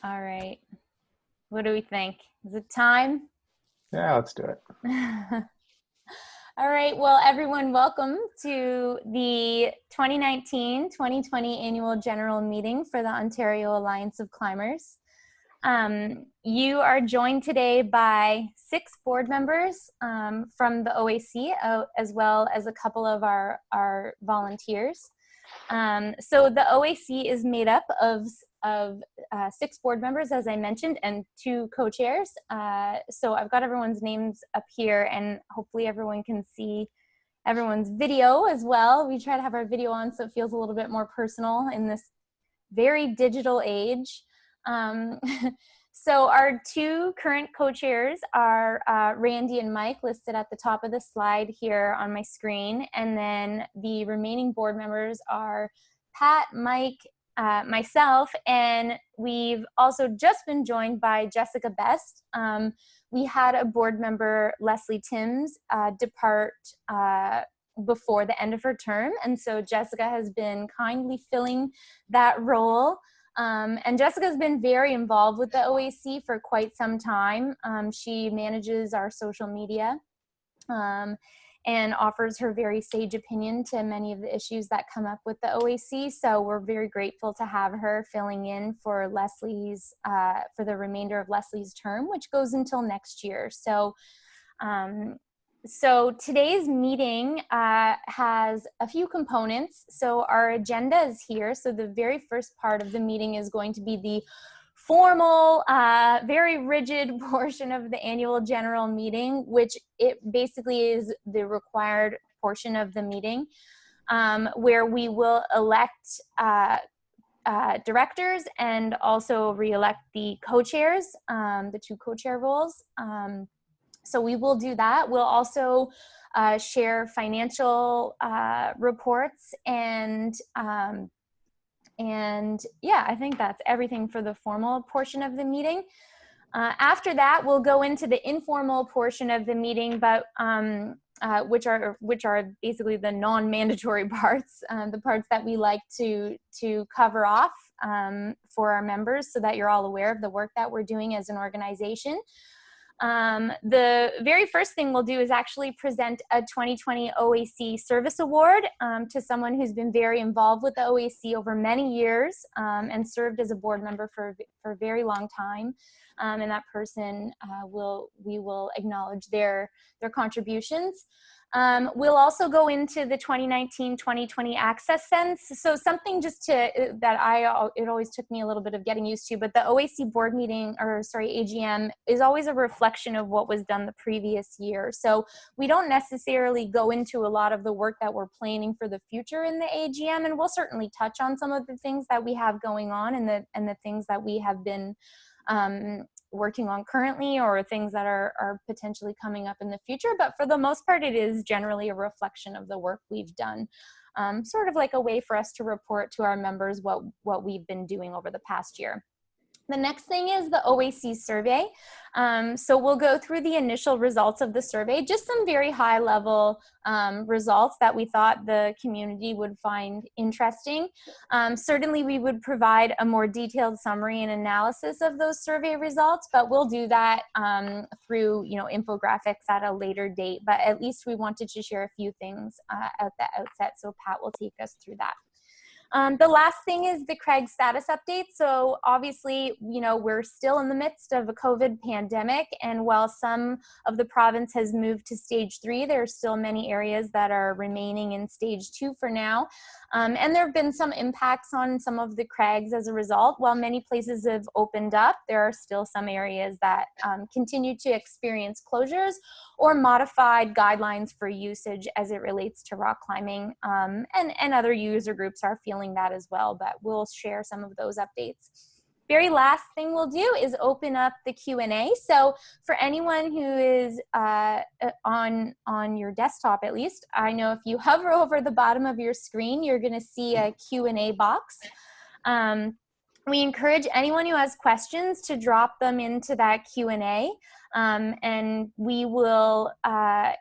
All right. What do we think? Is it time? Yeah, let's do it. All right. Well, everyone, welcome to the 2019-2020 Annual General Meeting for the Ontario Alliance of Climbers. You are joined today by 6 board members from the OAC, as well as a couple of our volunteers. So the OAC is made up of 6 board members, as I mentioned, and 2 co-chairs. So I've got everyone's names up here, and hopefully everyone can see everyone's video as well. We try to have our video on so it feels a little bit more personal in this very digital age. So our 2 current co-chairs are Randy and Mike, listed at the top of the slide here on my screen. And then the remaining board members are Pat, Mike, myself, and we've also just been joined by Jessica Best. We had a board member, Leslie Timms, depart before the end of her term. And so Jessica has been kindly filling that role. And Jessica's been very involved with the OAC for quite some time. She manages our social media and offers her very sage opinion to many of the issues that come up with the OAC. So we're very grateful to have her filling in for Leslie's, for the remainder of Leslie's term, which goes until next year. So today's meeting has a few components. So our agenda is here. So the very first part of the meeting is going to be the formal, very rigid portion of the annual general meeting, which it basically is the required portion of the meeting, where we will elect directors and also re-elect the co-chairs, the 2 co-chair roles. So we will do that. We'll also share financial reports and yeah, I think that's everything for the formal portion of the meeting. After that, we'll go into the informal portion of the meeting, but which are basically the non-mandatory parts, the parts that we like to cover off for our members, so that you're all aware of the work that we're doing as an organization. The very first thing we'll do is actually present a 2020 OAC Service Award to someone who's been very involved with the OAC over many years and served as a board member for a very long time. And that person, we will acknowledge their contributions. We'll also go into the 2019-2020 Access Sense. So something just it always took me a little bit of getting used to, but the OAC board meeting, AGM, is always a reflection of what was done the previous year. So we don't necessarily go into a lot of the work that we're planning for the future in the AGM, and we'll certainly touch on some of the things that we have going on and the things that we have been working on currently, or things that are potentially coming up in the future. But for the most part, it is generally a reflection of the work we've done, sort of like a way for us to report to our members what we've been doing over the past year. The next thing is the OAC survey. So we'll go through the initial results of the survey, just some very high level results that we thought the community would find interesting. Certainly we would provide a more detailed summary and analysis of those survey results, but we'll do that through infographics at a later date. But at least we wanted to share a few things at the outset, so Pat will take us through that. The last thing is the Craig status update. So obviously, we're still in the midst of a COVID pandemic, and while some of the province has moved to stage 3, there are still many areas that are remaining in stage 2 for now. And there have been some impacts on some of the Craigs as a result. While many places have opened up, there are still some areas that continue to experience closures or modified guidelines for usage as it relates to rock climbing, and other user groups are feeling that as well, but we'll share some of those updates. Very last thing we'll do is open up the Q&A. So for anyone who is on your desktop, at least, I know if you hover over the bottom of your screen, you're going to see a Q&A box. We encourage anyone who has questions to drop them into that Q&A, and we will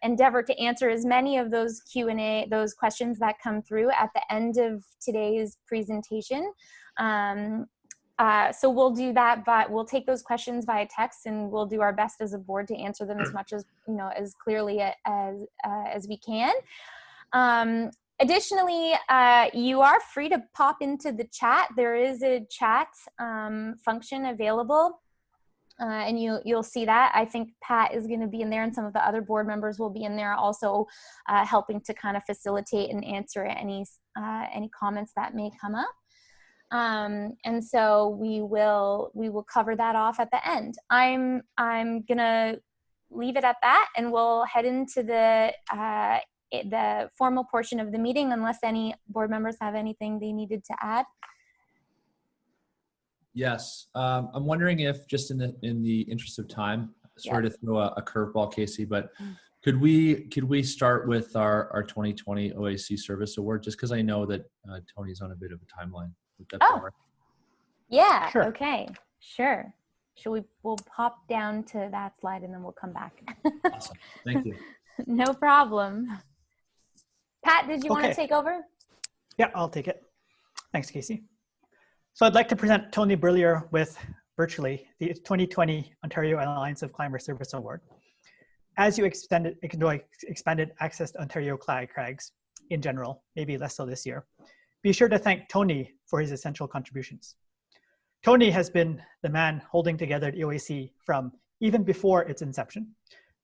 endeavor to answer as many of those those questions that come through at the end of today's presentation. so we'll do that, but we'll take those questions via text, and we'll do our best as a board to answer them as much as, as clearly as we can. Additionally, you are free to pop into the chat. There is a chat function available, and you'll see that. I think Pat is going to be in there, and some of the other board members will be in there also, helping to kind of facilitate and answer any comments that may come up. And so we will cover that off at the end. I'm gonna leave it at that, and we'll head into the formal portion of the meeting, unless any board members have anything they needed to add. Yes, I'm wondering if, just in the interest of time, sorry to throw a curveball, Casey, but could we start with our 2020 OAC Service Award, just because I know that Tony's on a bit of a timeline. Yeah. Sure. Okay. Sure. We'll pop down to that slide, and then we'll come back. Awesome. Thank you. No problem. Pat, did you want to take over? Yeah, I'll take it. Thanks, Casey. So I'd like to present Tony Burlier with virtually the 2020 Ontario Alliance of Climbers Service Award. As you enjoy expanded access to Ontario crags in general, maybe less so this year, be sure to thank Tony for his essential contributions. Tony has been the man holding together the OAC from even before its inception,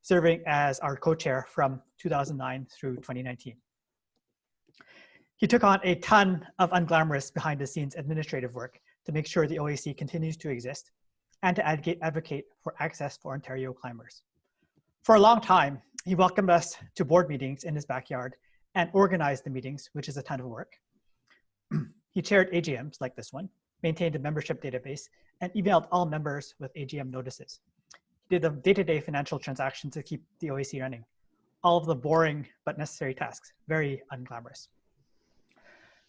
serving as our co-chair from 2009 through 2019. He took on a ton of unglamorous behind-the-scenes administrative work to make sure the OAC continues to exist and to advocate for access for Ontario climbers. For a long time, he welcomed us to board meetings in his backyard and organized the meetings, which is a ton of work. He chaired AGMs like this one, maintained a membership database, and emailed all members with AGM notices. He did the day-to-day financial transactions to keep the OAC running. All of the boring but necessary tasks, very unglamorous.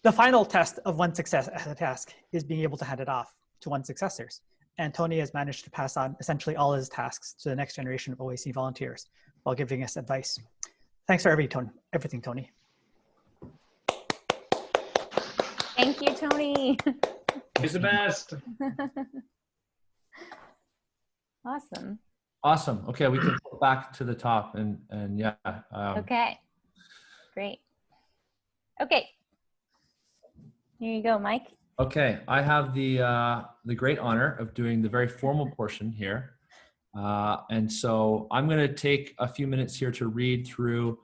The final test of one's success at a task is being able to hand it off to one's successors. And Tony has managed to pass on essentially all his tasks to the next generation of OAC volunteers while giving us advice. Thanks for everything, Tony. Thank you, Tony. He's the best. Awesome. Awesome. Okay, we can go back to the top and yeah. Okay, great. Okay, here you go, Mike. Okay, I have the great honor of doing the very formal portion here. And so I'm going to take a few minutes here to read through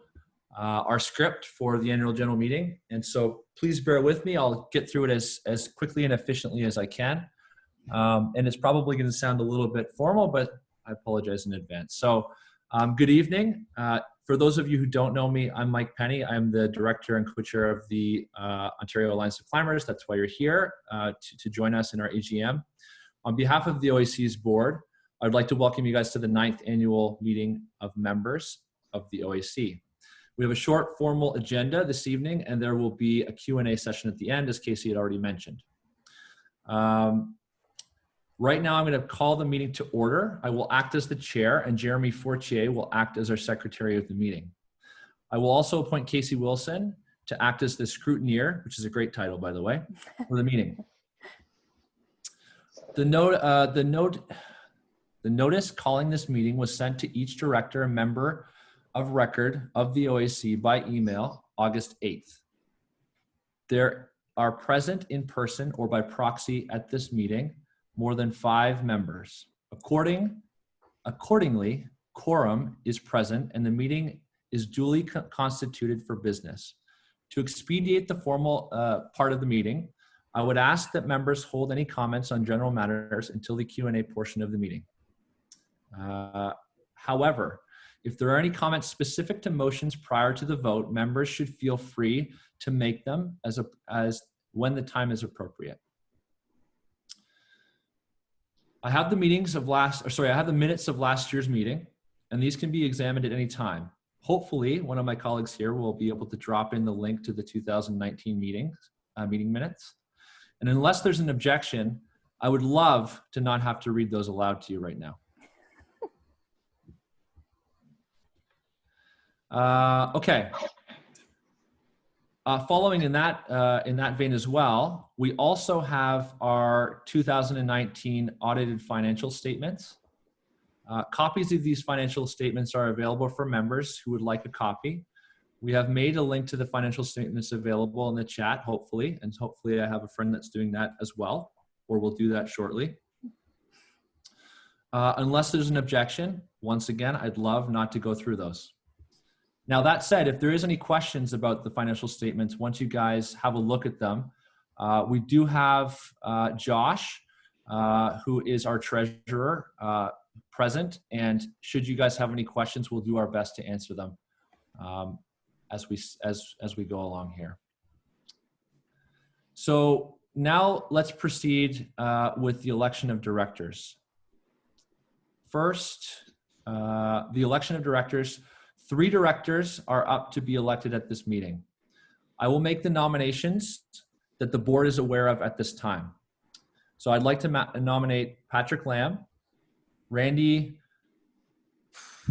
our script for the annual general meeting. And so please bear with me. I'll get through it as quickly and efficiently as I can. And it's probably going to sound a little bit formal, but I apologize in advance. So good evening. For those of you who don't know me, I'm Mike Penny. I'm the director and co-chair of the Ontario Alliance of Climbers. That's why you're here to join us in our AGM. On behalf of the OAC's board, I'd like to welcome you guys to the 9th annual meeting of members of the OAC. We have a short formal agenda this evening, and there will be a Q&A session at the end, as Casey had already mentioned. Right now, I'm going to call the meeting to order. I will act as the chair, and Jeremy Fortier will act as our secretary of the meeting. I will also appoint Casey Wilson to act as the scrutineer, which is a great title, by the way, for the meeting. The notice calling this meeting was sent to each director and member of record of the OAC by email August 8th. There are present in person or by proxy at this meeting more than 5 members. Accordingly, quorum is present and the meeting is duly constituted for business. To expedite the formal part of the meeting, I would ask that members hold any comments on general matters until the Q&A portion of the meeting. However, if there are any comments specific to motions prior to the vote, members should feel free to make them as when the time is appropriate. I have the minutes of last year's meeting, and these can be examined at any time. Hopefully, one of my colleagues here will be able to drop in the link to the 2019 meeting minutes. And unless there's an objection, I would love to not have to read those aloud to you right now. Okay. Following in that vein as well, we also have our 2019 audited financial statements. Copies of these financial statements are available for members who would like a copy. We have made a link to the financial statements available in the chat, hopefully, and hopefully I have a friend that's doing that as well, or we'll do that shortly. Unless there's an objection, once again, I'd love not to go through those. Now, that said, if there is any questions about the financial statements, once you guys have a look at them, we do have Josh, who is our treasurer, present. And should you guys have any questions, we'll do our best to answer them as we go along here. So now let's proceed with the election of directors. First, the election of directors. 3 directors are up to be elected at this meeting. I will make the nominations that the board is aware of at this time. So I'd like to nominate Patrick Lamb, Randy,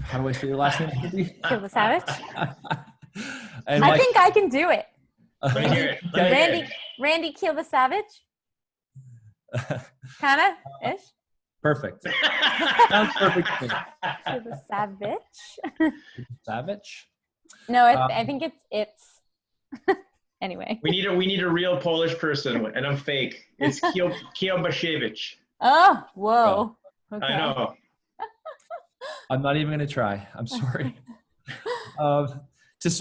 how do I say your last name? Kilbasavich. And I think I can do it. Let me hear it. Let me hear it. Randy Kilbasavich. Kinda ish. Perfect. Sounds perfect to me. Kilbasavich. Savage. No, I think it's anyway. We need a real Polish person, and I'm fake. It's Kielbasiewicz. Oh, whoa. Okay. I know. I'm not even going to try. I'm sorry.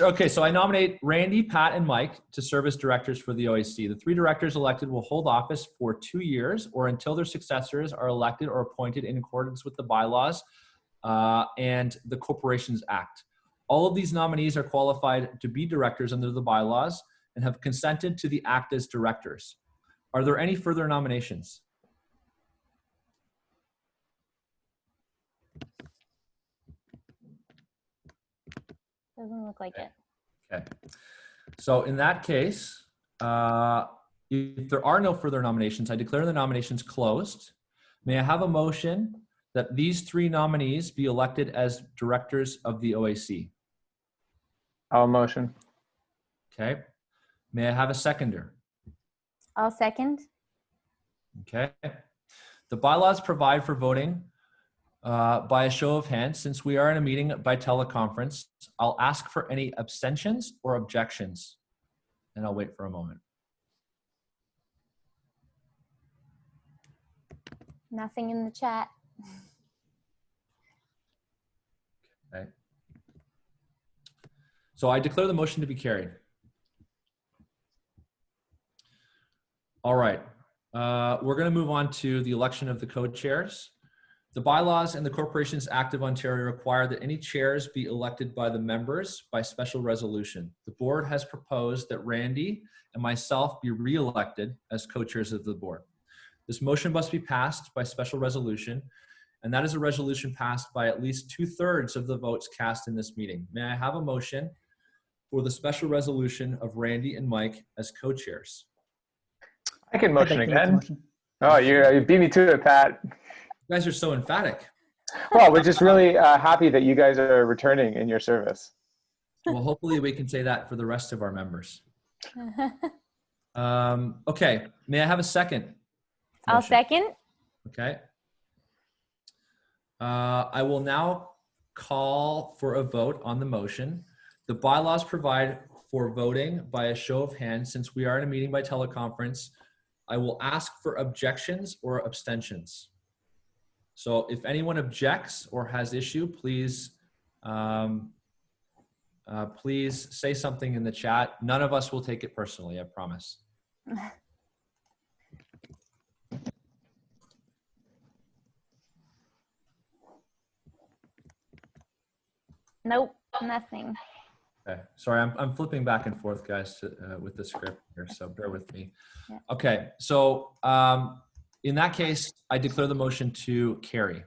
Okay, so I nominate Randy, Pat, and Mike to serve as directors for the OAC. The 3 directors elected will hold office for 2 years or until their successors are elected or appointed in accordance with the bylaws and the Corporations Act. All of these nominees are qualified to be directors under the bylaws and have consented to the act as directors. Are there any further nominations? Doesn't look like it. Okay. So in that case, if there are no further nominations, I declare the nominations closed. May I have a motion that these 3 nominees be elected as directors of the OAC? I'll motion. Okay. May I have a seconder? I'll second. Okay. The bylaws provide for voting by a show of hands. Since we are in a meeting by teleconference, I'll ask for any abstentions or objections, and I'll wait for a moment. Nothing in the chat. Okay. So I declare the motion to be carried. All right. We're going to move on to the election of the co-chairs. The bylaws and the Corporations Act of Ontario require that any chairs be elected by the members by special resolution. The board has proposed that Randy and myself be re-elected as co-chairs of the board. This motion must be passed by special resolution, and that is a resolution passed by at least 2/3 of the votes cast in this meeting. May I have a motion for the special resolution of Randy and Mike as co-chairs? I can motion I'd like to make the again. motion. Oh, you beat me to it, Pat. You guys are so emphatic. Well, we're just really happy that you guys are returning in your service. Well, hopefully we can say that for the rest of our members. Okay, may I have a second? I'll motion? second. Okay. I will now call for a vote on the motion. The bylaws provide for voting by a show of hands. Since we are in a meeting by teleconference, I will ask for objections or abstentions. So if anyone objects or has issue, please, please say something in the chat. None of us will take it personally, I promise. Nope, nothing. Okay, sorry, I'm flipping back and forth, guys, with the script here, so bear with me. Yeah. Okay, so in that case, I declare the motion to carry.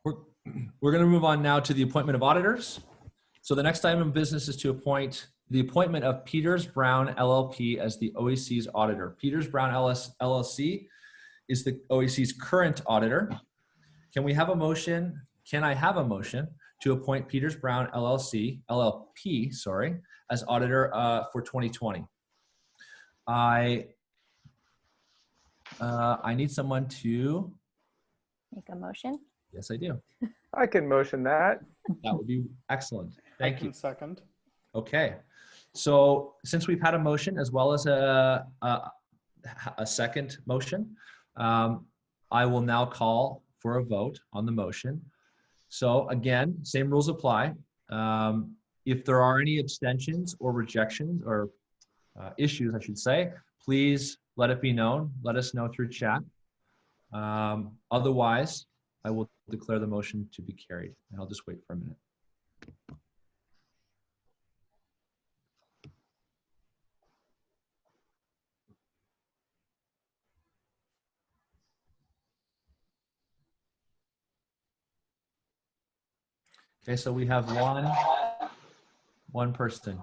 We're going to move on now to the appointment of auditors. So the next item of business is to appoint the appointment of Peters Brown LLP as the OAC's auditor. Peters Brown LLC is the OAC's current auditor. Can we have a motion? Can I have a motion to appoint Peters Brown LLP, as auditor for 2020. I need someone to, Make a motion. yes, I do. I can motion that. That would be excellent. Thank you. Second. Okay. So since we've had a motion as well as a second motion, I will now call for a vote on the motion. So again, same rules apply. If there are any abstentions or rejections or issues, I should say, please let it be known. Let us know through chat. Otherwise, I will declare the motion to be carried. And I'll just wait for a minute. Okay, so we have one person.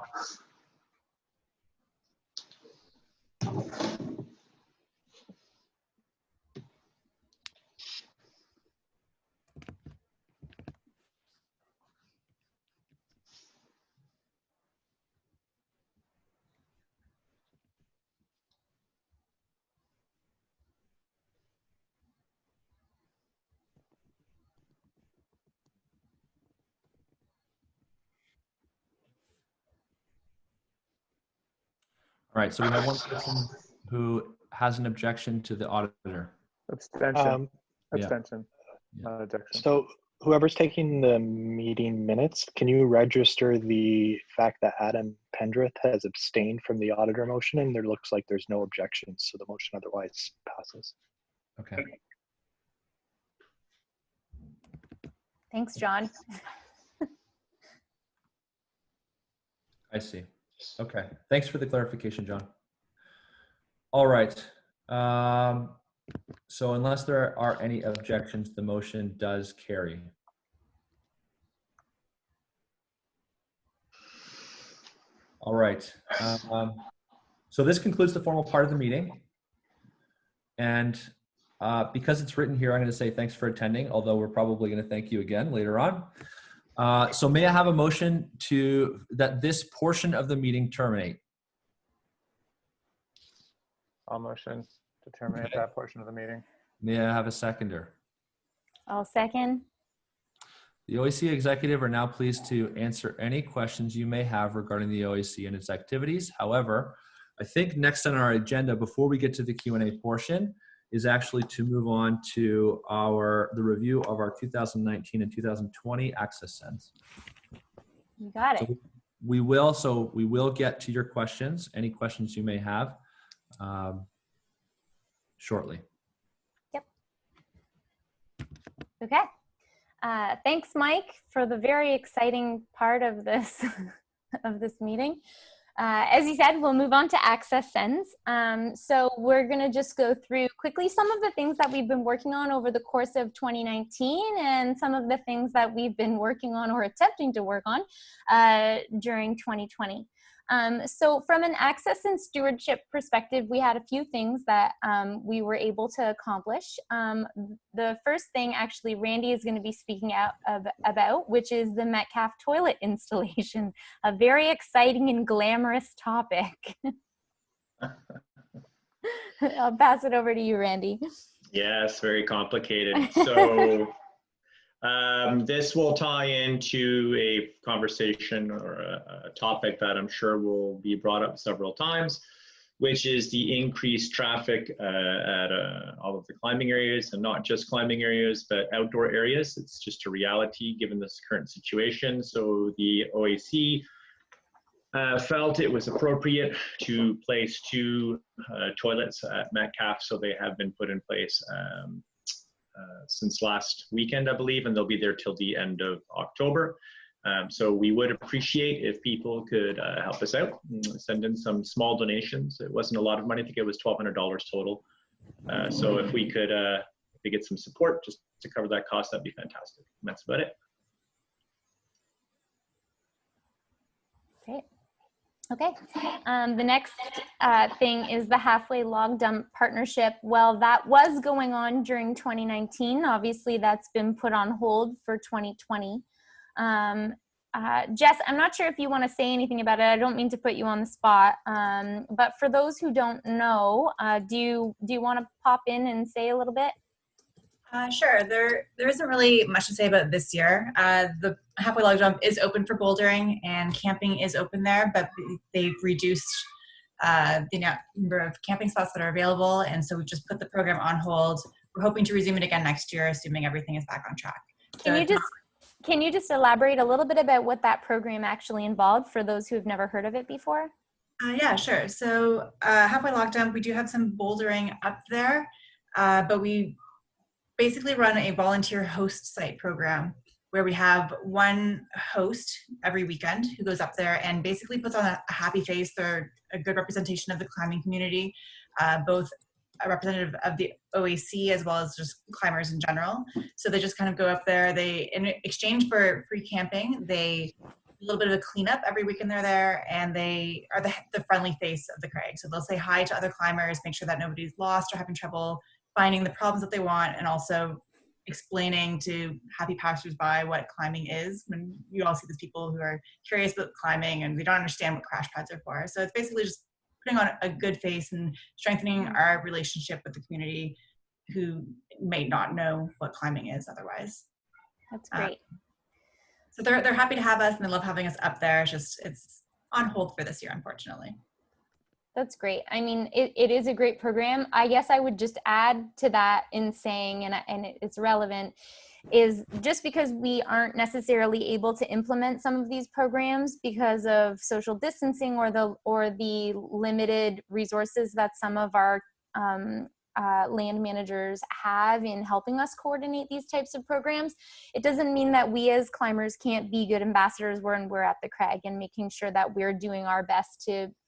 All right, so we have one person who has an objection to the auditor. Abstention. Yeah. Abstention. Yeah. Not objection. So whoever's taking the meeting minutes, can you register the fact that Adam Pendrith has abstained from the auditor motion, and there looks like there's no objections, so the motion otherwise passes. Okay. Thanks, John. I see. Okay. Thanks for the clarification, John. All right. So unless there are any objections, the motion does carry. All right. So this concludes the formal part of the meeting. And because it's written here, I'm going to say thanks for attending, although we're probably going to thank you again later on. So may I have a motion that this portion of the meeting terminate? I'll motion to terminate Okay. that portion of the meeting. May I have a seconder? I'll second. The OAC executive are now pleased to answer any questions you may have regarding the OAC and its activities. However, I think next on our agenda, before we get to the Q&A portion, is actually to move on to the review of our 2019 and 2020 Access Sends. You got it. So we will get to your questions, any questions you may have, shortly. Okay. Thanks, Mike, for the very exciting part of this of this meeting. As you said, we'll move on to Access Sends. So we're going to just go through quickly some of the things that we've been working on over the course of 2019 and some of the things that we've been working on or attempting to work on during 2020. So from an access and stewardship perspective, we had a few things that we were able to accomplish. The first thing actually Randy is going to be speaking about, which is the Metcalfe toilet installation, a very exciting and glamorous topic. I'll pass it over to you, Randy. Yes, very complicated. So this will tie into a conversation or a topic that I'm sure will be brought up several times, which is the increased traffic at all of the climbing areas, and not just climbing areas, but outdoor areas. It's just a reality given this current situation. So the OAC felt it was appropriate to place two toilets at Metcalfe, so they have been put in place since last weekend, I believe, and they'll be there till the end of October. So we would appreciate if people could help us out, send in some small donations. It wasn't a lot of money. I think it was $1,200 total. So if we could get some support just to cover that cost, that'd be fantastic. And that's about it. Great. Okay. The next thing is the Halfway Log Dump Partnership. Well, that was going on during 2019. Obviously, that's been put on hold for 2020. Jess, I'm not sure if you want to say anything about it. I don't mean to put you on the spot, but for those who don't know, do you want to pop in and say a little bit? Sure. There isn't really much to say about this year. The Halfway Log Jump is open for bouldering, and camping is open there, but they've reduced the number of camping spots that are available, and so we just put the program on hold. We're hoping to resume it again next year, assuming everything is back on track. Can you just elaborate a little bit about what that program actually involved for those who have never heard of it before? Yeah, sure. So Halfway Log Jump, we do have some bouldering up there, but we basically run a volunteer host site program where we have one host every weekend who goes up there and basically puts on a happy face. They're a good representation of the climbing community, both a representative of the OAC as well as just climbers in general. So they just kind of go up there. They, in exchange for free camping, they do a little bit of a cleanup every weekend they're there, and they are the friendly face of the crag. So they'll say hi to other climbers, make sure that nobody's lost or having trouble finding the problems that they want, and also explaining to happy passersby what climbing is. When you all see these people who are curious about climbing and they don't understand what crash pads are for. So it's basically just putting on a good face and strengthening our relationship with the community who may not know what climbing is otherwise. That's great. So they're happy to have us, and they love having us up there. It's on hold for this year, unfortunately. That's great. I mean, it is a great program. I guess I would just add to that in saying, and it's relevant, is just because we aren't necessarily able to implement some of these programs because of social distancing or the limited resources that some of our land managers have in helping us coordinate these types of programs, it doesn't mean that we as climbers can't be good ambassadors when we're at the crag and making sure that we're doing our best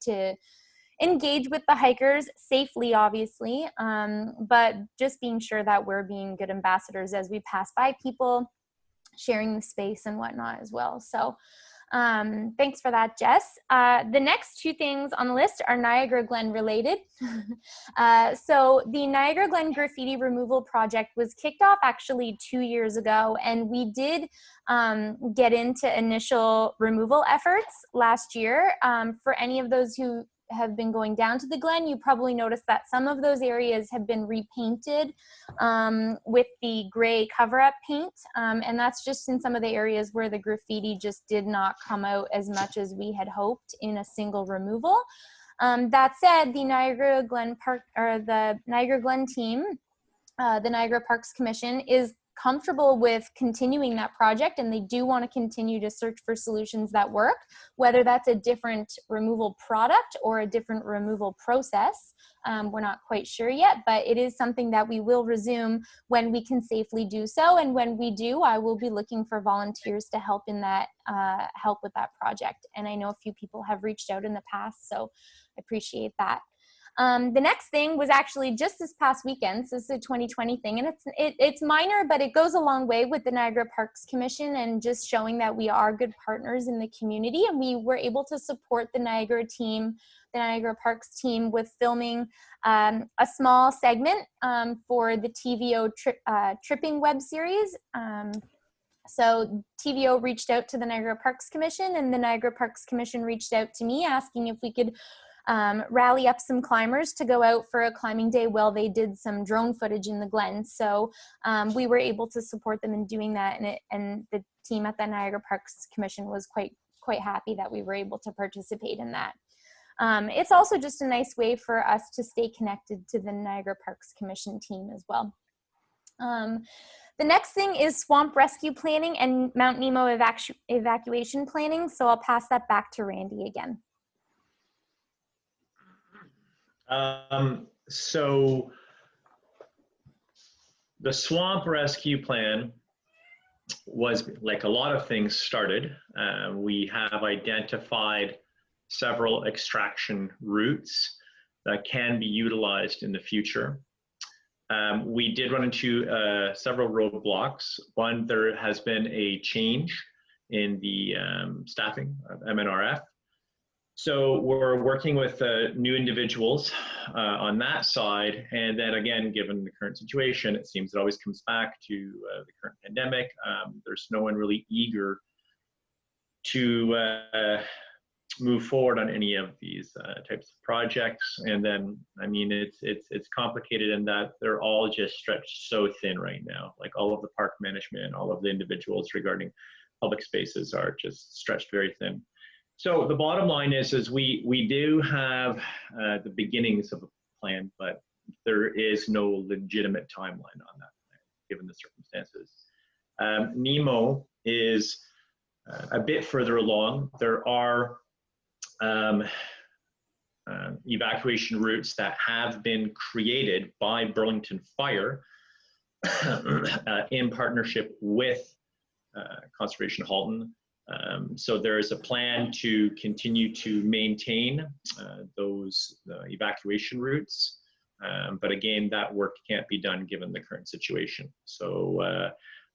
to engage with the hikers safely, obviously, but just being sure that we're being good ambassadors as we pass by people, sharing the space and whatnot as well. So thanks for that, Jess. The next two things on the list are Niagara Glen related. So the Niagara Glen graffiti removal project was kicked off actually 2 years ago, and we did get into initial removal efforts last year. For any of those who have been going down to the Glen, you probably noticed that some of those areas have been repainted with the gray cover-up paint, and that's just in some of the areas where the graffiti just did not come out as much as we had hoped in a single removal. That said, the Niagara Glen Park, or the Niagara Glen team, the Niagara Parks Commission, is comfortable with continuing that project, and they do want to continue to search for solutions that work, whether that's a different removal product or a different removal process. We're not quite sure yet, but it is something that we will resume when we can safely do so. And when we do, I will be looking for volunteers to help in that, help with that project. And I know a few people have reached out in the past, so I appreciate that. The next thing was actually just this past weekend, so it's a 2020 thing, and it's minor, but it goes a long way with the Niagara Parks Commission and just showing that we are good partners in the community, and we were able to support the Niagara team, the Niagara Parks team, with filming a small segment for the TVO tripping web series. So TVO reached out to the Niagara Parks Commission, and the Niagara Parks Commission reached out to me asking if we could rally up some climbers to go out for a climbing day while they did some drone footage in the Glen. So we were able to support them in doing that, and the team at the Niagara Parks Commission was quite happy that we were able to participate in that. It's also just a nice way for us to stay connected to the Niagara Parks Commission team as well. The next thing is swamp rescue planning and Mount Nemo evacuation planning. So I'll pass that back to Randy again. So the swamp rescue plan was, like a lot of things, started. We have identified several extraction routes that can be utilized in the future. We did run into several roadblocks. One, there has been a change in the staffing of MNRF. So we're working with new individuals on that side. And then again, given the current situation, it seems it always comes back to the current pandemic. There's no one really eager move forward on any of these types of projects. And then, I mean, it's complicated in that they're all just stretched so thin right now. Like all of the park management, all of the individuals regarding public spaces are just stretched very thin. So the bottom line is we do have the beginnings of a plan, but there is no legitimate timeline on that plan, given the circumstances. NEMO is a bit further along. There are evacuation routes that have been created by Burlington Fire in partnership with Conservation Halton. So there is a plan to continue to maintain those evacuation routes. But again, that work can't be done given the current situation. So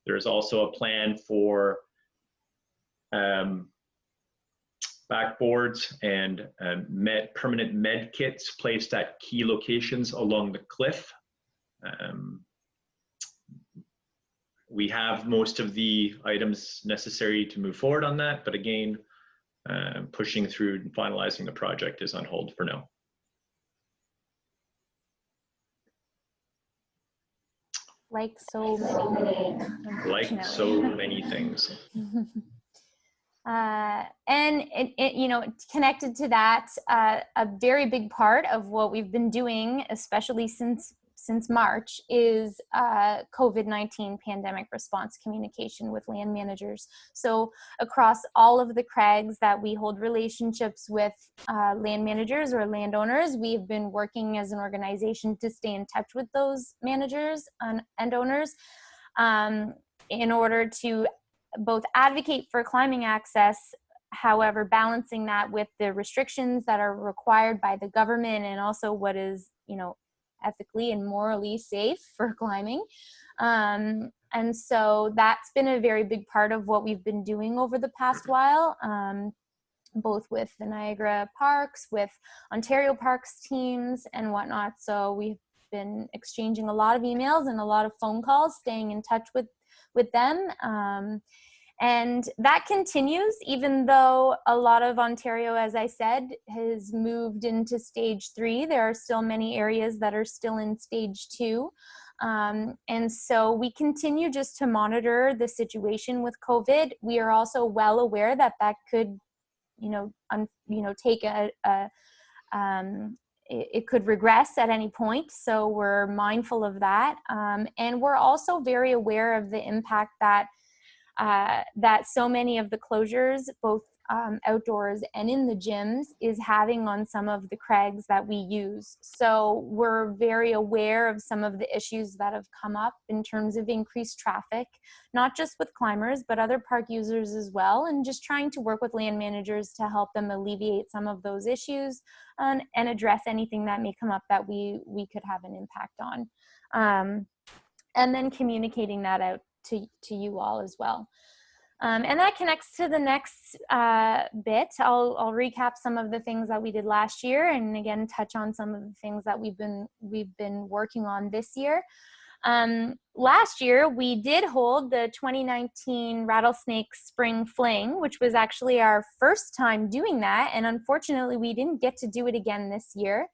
there's also a plan for backboards and permanent med kits placed at key locations along the cliff. We have most of the items necessary to move forward on that, but again, pushing through and finalizing the project is on hold for now. Like so many. Like so many things. And you know, connected to that, a very big part of what we've been doing, especially since March, is COVID-19 pandemic response communication with land managers. So across all of the CRAGs that we hold relationships with land managers or landowners, we've been working as an organization to stay in touch with those managers and owners in order to both advocate for climbing access, however, balancing that with the restrictions that are required by the government and also what is, you know, ethically and morally safe for climbing. And so that's been a very big part of what we've been doing over the past while, both with the Niagara Parks, with Ontario Parks teams and whatnot. So we've been exchanging a lot of emails and a lot of phone calls, staying in touch with them. And that continues, even though a lot of Ontario, as I said, has moved into stage 3. There are still many areas that are still in stage 2. And so we continue just to monitor the situation with COVID. We are also well aware that that could, take it could regress at any point. So we're mindful of that. And we're also very aware of the impact that so many of the closures, both outdoors and in the gyms, is having on some of the CRAGs that we use. So we're very aware of some of the issues that have come up in terms of increased traffic, not just with climbers, but other park users as well, and just trying to work with land managers to help them alleviate some of those issues and address anything that may come up that we could have an impact on. And then communicating that out to you all as well. And that connects to the next bit. I'll recap some of the things that we did last year, and again touch on some of the things that we've been working on this year. Last year we did hold the 2019 Rattlesnake Spring Fling, which was actually our first time doing that, and unfortunately we didn't get to do it again this year.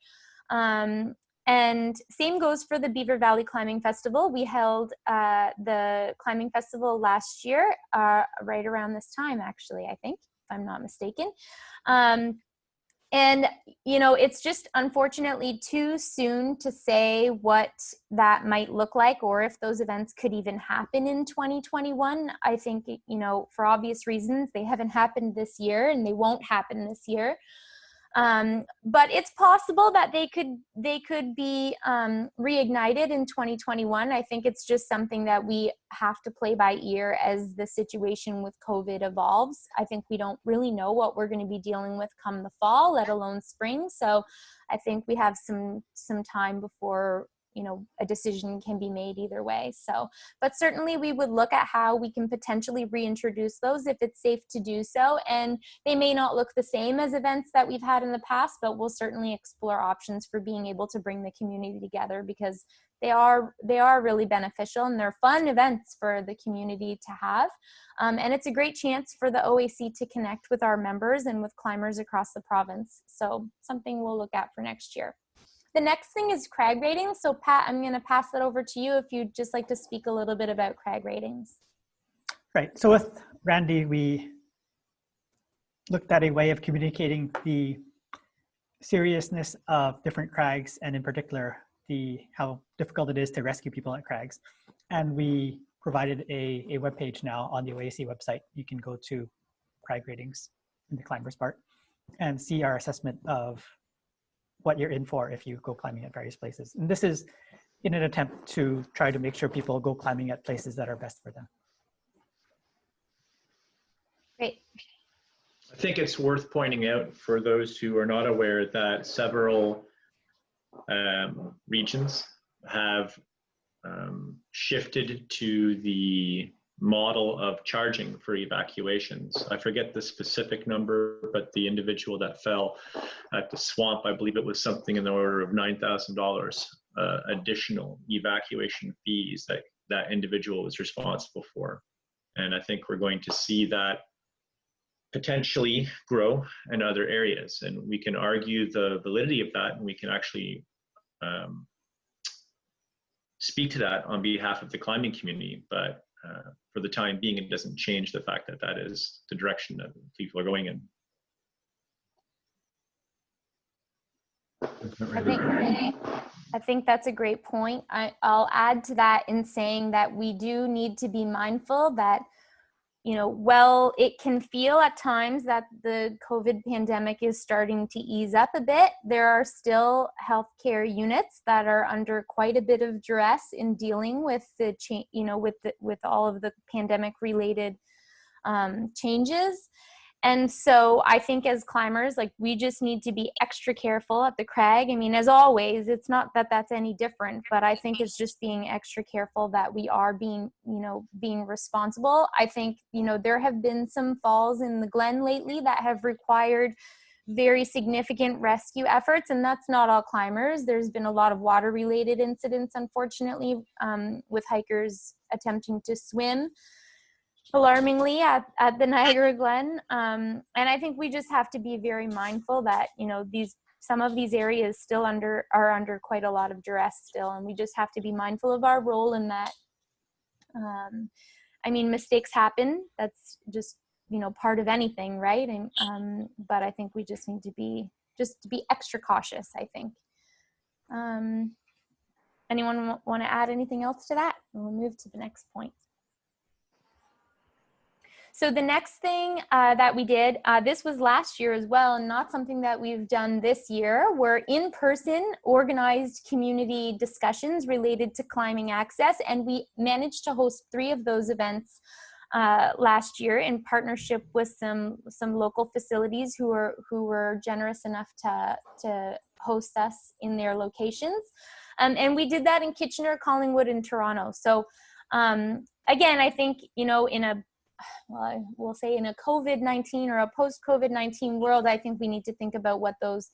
And same goes for the Beaver Valley Climbing Festival. We held the climbing festival last year, right around this time, actually, I think, if I'm not mistaken. And, it's just unfortunately too soon to say what that might look like or if those events could even happen in 2021. I think, for obvious reasons, they haven't happened this year and they won't happen this year. But it's possible that they could be reignited in 2021. I think it's just something that we have to play by ear as the situation with COVID evolves. I think we don't really know what we're going to be dealing with come the fall, let alone spring. So I think we have some time before a decision can be made either way. So, but certainly we would look at how we can potentially reintroduce those if it's safe to do so. And they may not look the same as events that we've had in the past, but we'll certainly explore options for being able to bring the community together, because they are really beneficial and they're fun events for the community to have. And it's a great chance for the OAC to connect with our members and with climbers across the province. So something we'll look at for next year. The next thing is crag ratings. So Pat, I'm going to pass that over to you if you'd just like to speak a little bit about crag ratings. Right. So with Randy, we looked at a way of communicating the seriousness of different crags, and in particular, how difficult it is to rescue people at crags. And we provided a web page now on the OAC website. You can go to crag ratings in the climbers part and see our assessment of what you're in for if you go climbing at various places. And this is in an attempt to try to make sure people go climbing at places that are best for them. Great. I think it's worth pointing out for those who are not aware that several regions have shifted to the model of charging for evacuations. I forget the specific number, but the individual that fell at the swamp, I believe it was something in the order of $9,000 additional evacuation fees that that individual was responsible for. And I think we're going to see that potentially grow in other areas. And we can argue the validity of that, and we can actually speak to that on behalf of the climbing community. But for the time being, it doesn't change the fact that that is the direction that people are going in. I think that's a great point. I'll add to that in saying that we do need to be mindful that, while it can feel at times that the COVID pandemic is starting to ease up a bit, there are still healthcare units that are under quite a bit of duress in dealing with the with all of the pandemic related changes. And so I think as climbers, we just need to be extra careful at the crag. I mean, as always, it's not that that's any different, but I think it's just being extra careful that we are being responsible. I think, there have been some falls in the Glen lately that have required very significant rescue efforts, and that's not all climbers. There's been a lot of water related incidents, unfortunately, with hikers attempting to swim alarmingly at the Niagara Glen. And I think we just have to be very mindful that, some of these areas still are under quite a lot of duress still. And we just have to be mindful of our role in that. Mistakes happen. That's just, part of anything, right? And, but I think we just need to be extra cautious, I think. Anyone want to add anything else to that? We'll move to the next point. So the next thing that we did, this was last year as well, and not something that we've done this year, were in-person organized community discussions related to climbing access, and we managed to host 3 of those events last year in partnership with some local facilities who were generous enough to host us in their locations. And we did that in Kitchener, Collingwood, and Toronto. So again, I think, we'll say in a COVID-19 or a post-COVID-19 world, I think we need to think about what those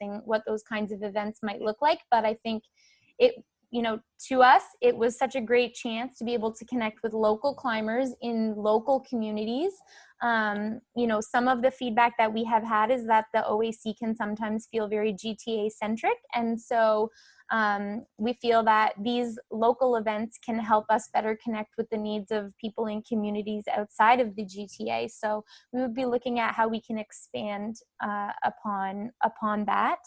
kinds of events might look like. But I think to us, it was such a great chance to be able to connect with local climbers in local communities. Some of the feedback that we have had is that the OAC can sometimes feel very GTA centric. And so we feel that these local events can help us better connect with the needs of people in communities outside of the GTA. So we would be looking at how we can expand upon that.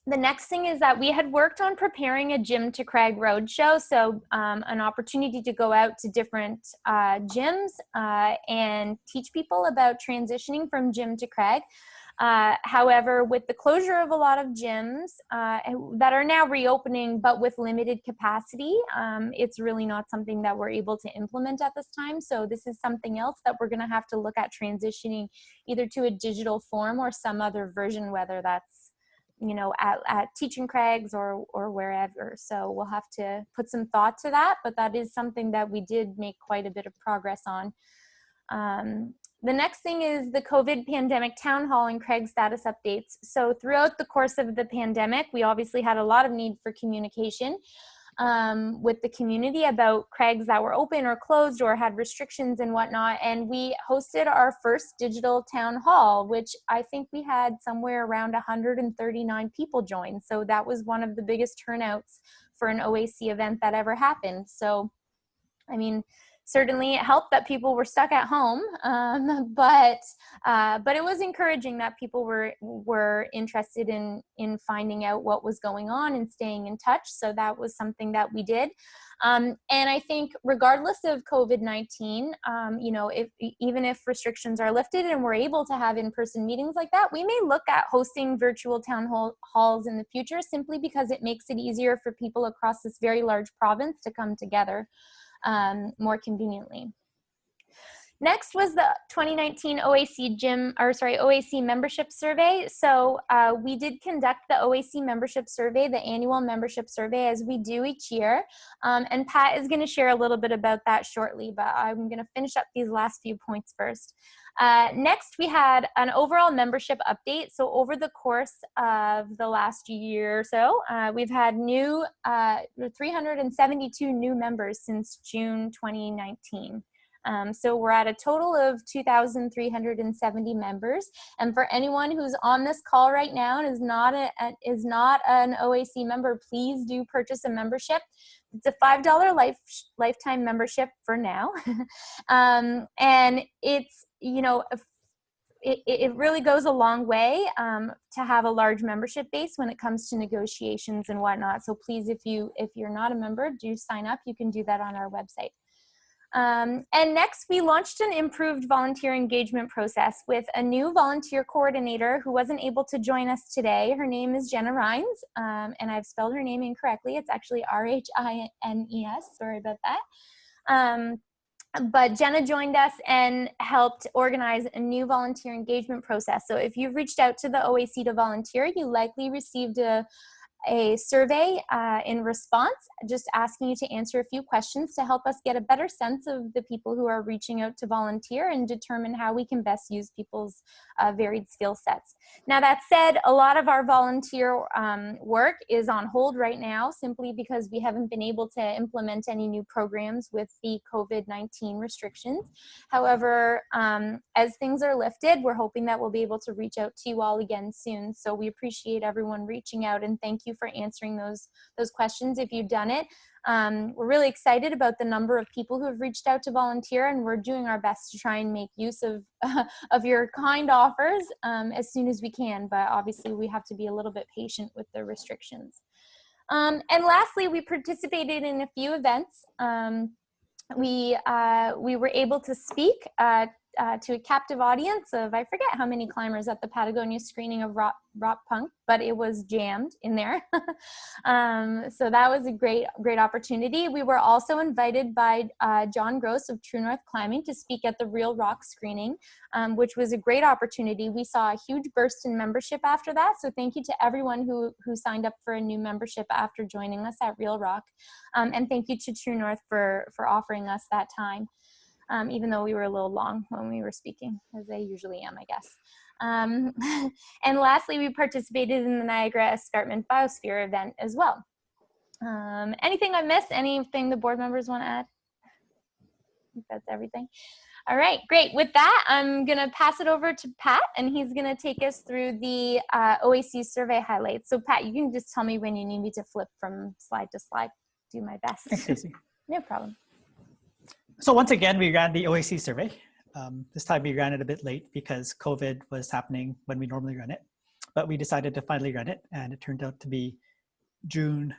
The next thing is that we had worked on preparing a Gym to Crag Roadshow, so an opportunity to go out to different gyms and teach people about transitioning from gym to crag. However, with the closure of a lot of gyms that are now reopening but with limited capacity, it's really not something that we're able to implement at this time. So this is something else that we're going to have to look at transitioning either to a digital form or some other version, whether that's you know, at Teaching Craigs or wherever. So we'll have to put some thought to that, but that is something that we did make quite a bit of progress on. The next thing is the COVID pandemic town hall and Craig status updates. So throughout the course of the pandemic, we obviously had a lot of need for communication with the community about Craigs that were open or closed or had restrictions and whatnot. And we hosted our first digital town hall, which I think we had somewhere around 139 people join. So that was one of the biggest turnouts for an OAC event that ever happened. So, I mean, certainly it helped that people were stuck at home, but it was encouraging that people were interested in finding out what was going on and staying in touch. So that was something that we did. And I think regardless of COVID-19, you know, even if restrictions are lifted and we're able to have in-person meetings like that, we may look at hosting virtual town halls in the future, simply because it makes it easier for people across this very large province to come together more conveniently. Next was the 2019 OAC membership survey. So we did conduct the OAC membership survey, the annual membership survey, as we do each year. And Pat is going to share a little bit about that shortly, but I'm going to finish up these last few points first. Next, we had an overall membership update. So over the course of the last year or so, we've had 372 new members since June 2019. So we're at a total of 2,370 members. And for anyone who's on this call right now and is not an OAC member, please do purchase a membership. It's a $5 lifetime membership for now. And it's, you know, it really goes a long way to have a large membership base when it comes to negotiations and whatnot. So please, if you're not a member, do sign up. You can do that on our website. And next, we launched an improved volunteer engagement process with a new volunteer coordinator who wasn't able to join us today. Her name is Jenna Rhines, and I've spelled her name incorrectly. It's actually R-H-I-N-E-S. Sorry about that. But Jenna joined us and helped organize a new volunteer engagement process. So if you've reached out to the OAC to volunteer, you likely received a survey in response, just asking you to answer a few questions to help us get a better sense of the people who are reaching out to volunteer and determine how we can best use people's varied skill sets. Now, that said, a lot of our volunteer work is on hold right now, simply because we haven't been able to implement any new programs with the COVID-19 restrictions. However, as things are lifted, we're hoping that we'll be able to reach out to you all again soon. So we appreciate everyone reaching out, and thank you for answering those questions if you've done it. We're really excited about the number of people who have reached out to volunteer, and we're doing our best to try and make use of your kind offers as soon as we can, but obviously we have to be a little bit patient with the restrictions. And lastly, we participated in a few events. We were able to speak to a captive audience of, I forget how many climbers at the Patagonia screening of Rock Punk, but it was jammed in there. So that was a great opportunity. We were also invited by John Gross of True North Climbing to speak at the Real Rock screening, which was a great opportunity. We saw a huge burst in membership after that. So thank you to everyone who signed up for a new membership after joining us at Real Rock. And thank you to True North for offering us that time. Even though we were a little long when we were speaking, as they usually am, I guess. And lastly, we participated in the Niagara Escarpment Biosphere event as well. Anything I missed? Anything the board members want to add? I think that's everything. All right, great. With that, I'm going to pass it over to Pat, and he's going to take us through the OAC survey highlights. So Pat, you can just tell me when you need me to flip from slide to slide. Do my best. Thanks, Stacey. No problem. So once again, we ran the OAC survey. This time we ran it a bit late because COVID was happening when we normally run it, but we decided to finally run it, and it turned out to be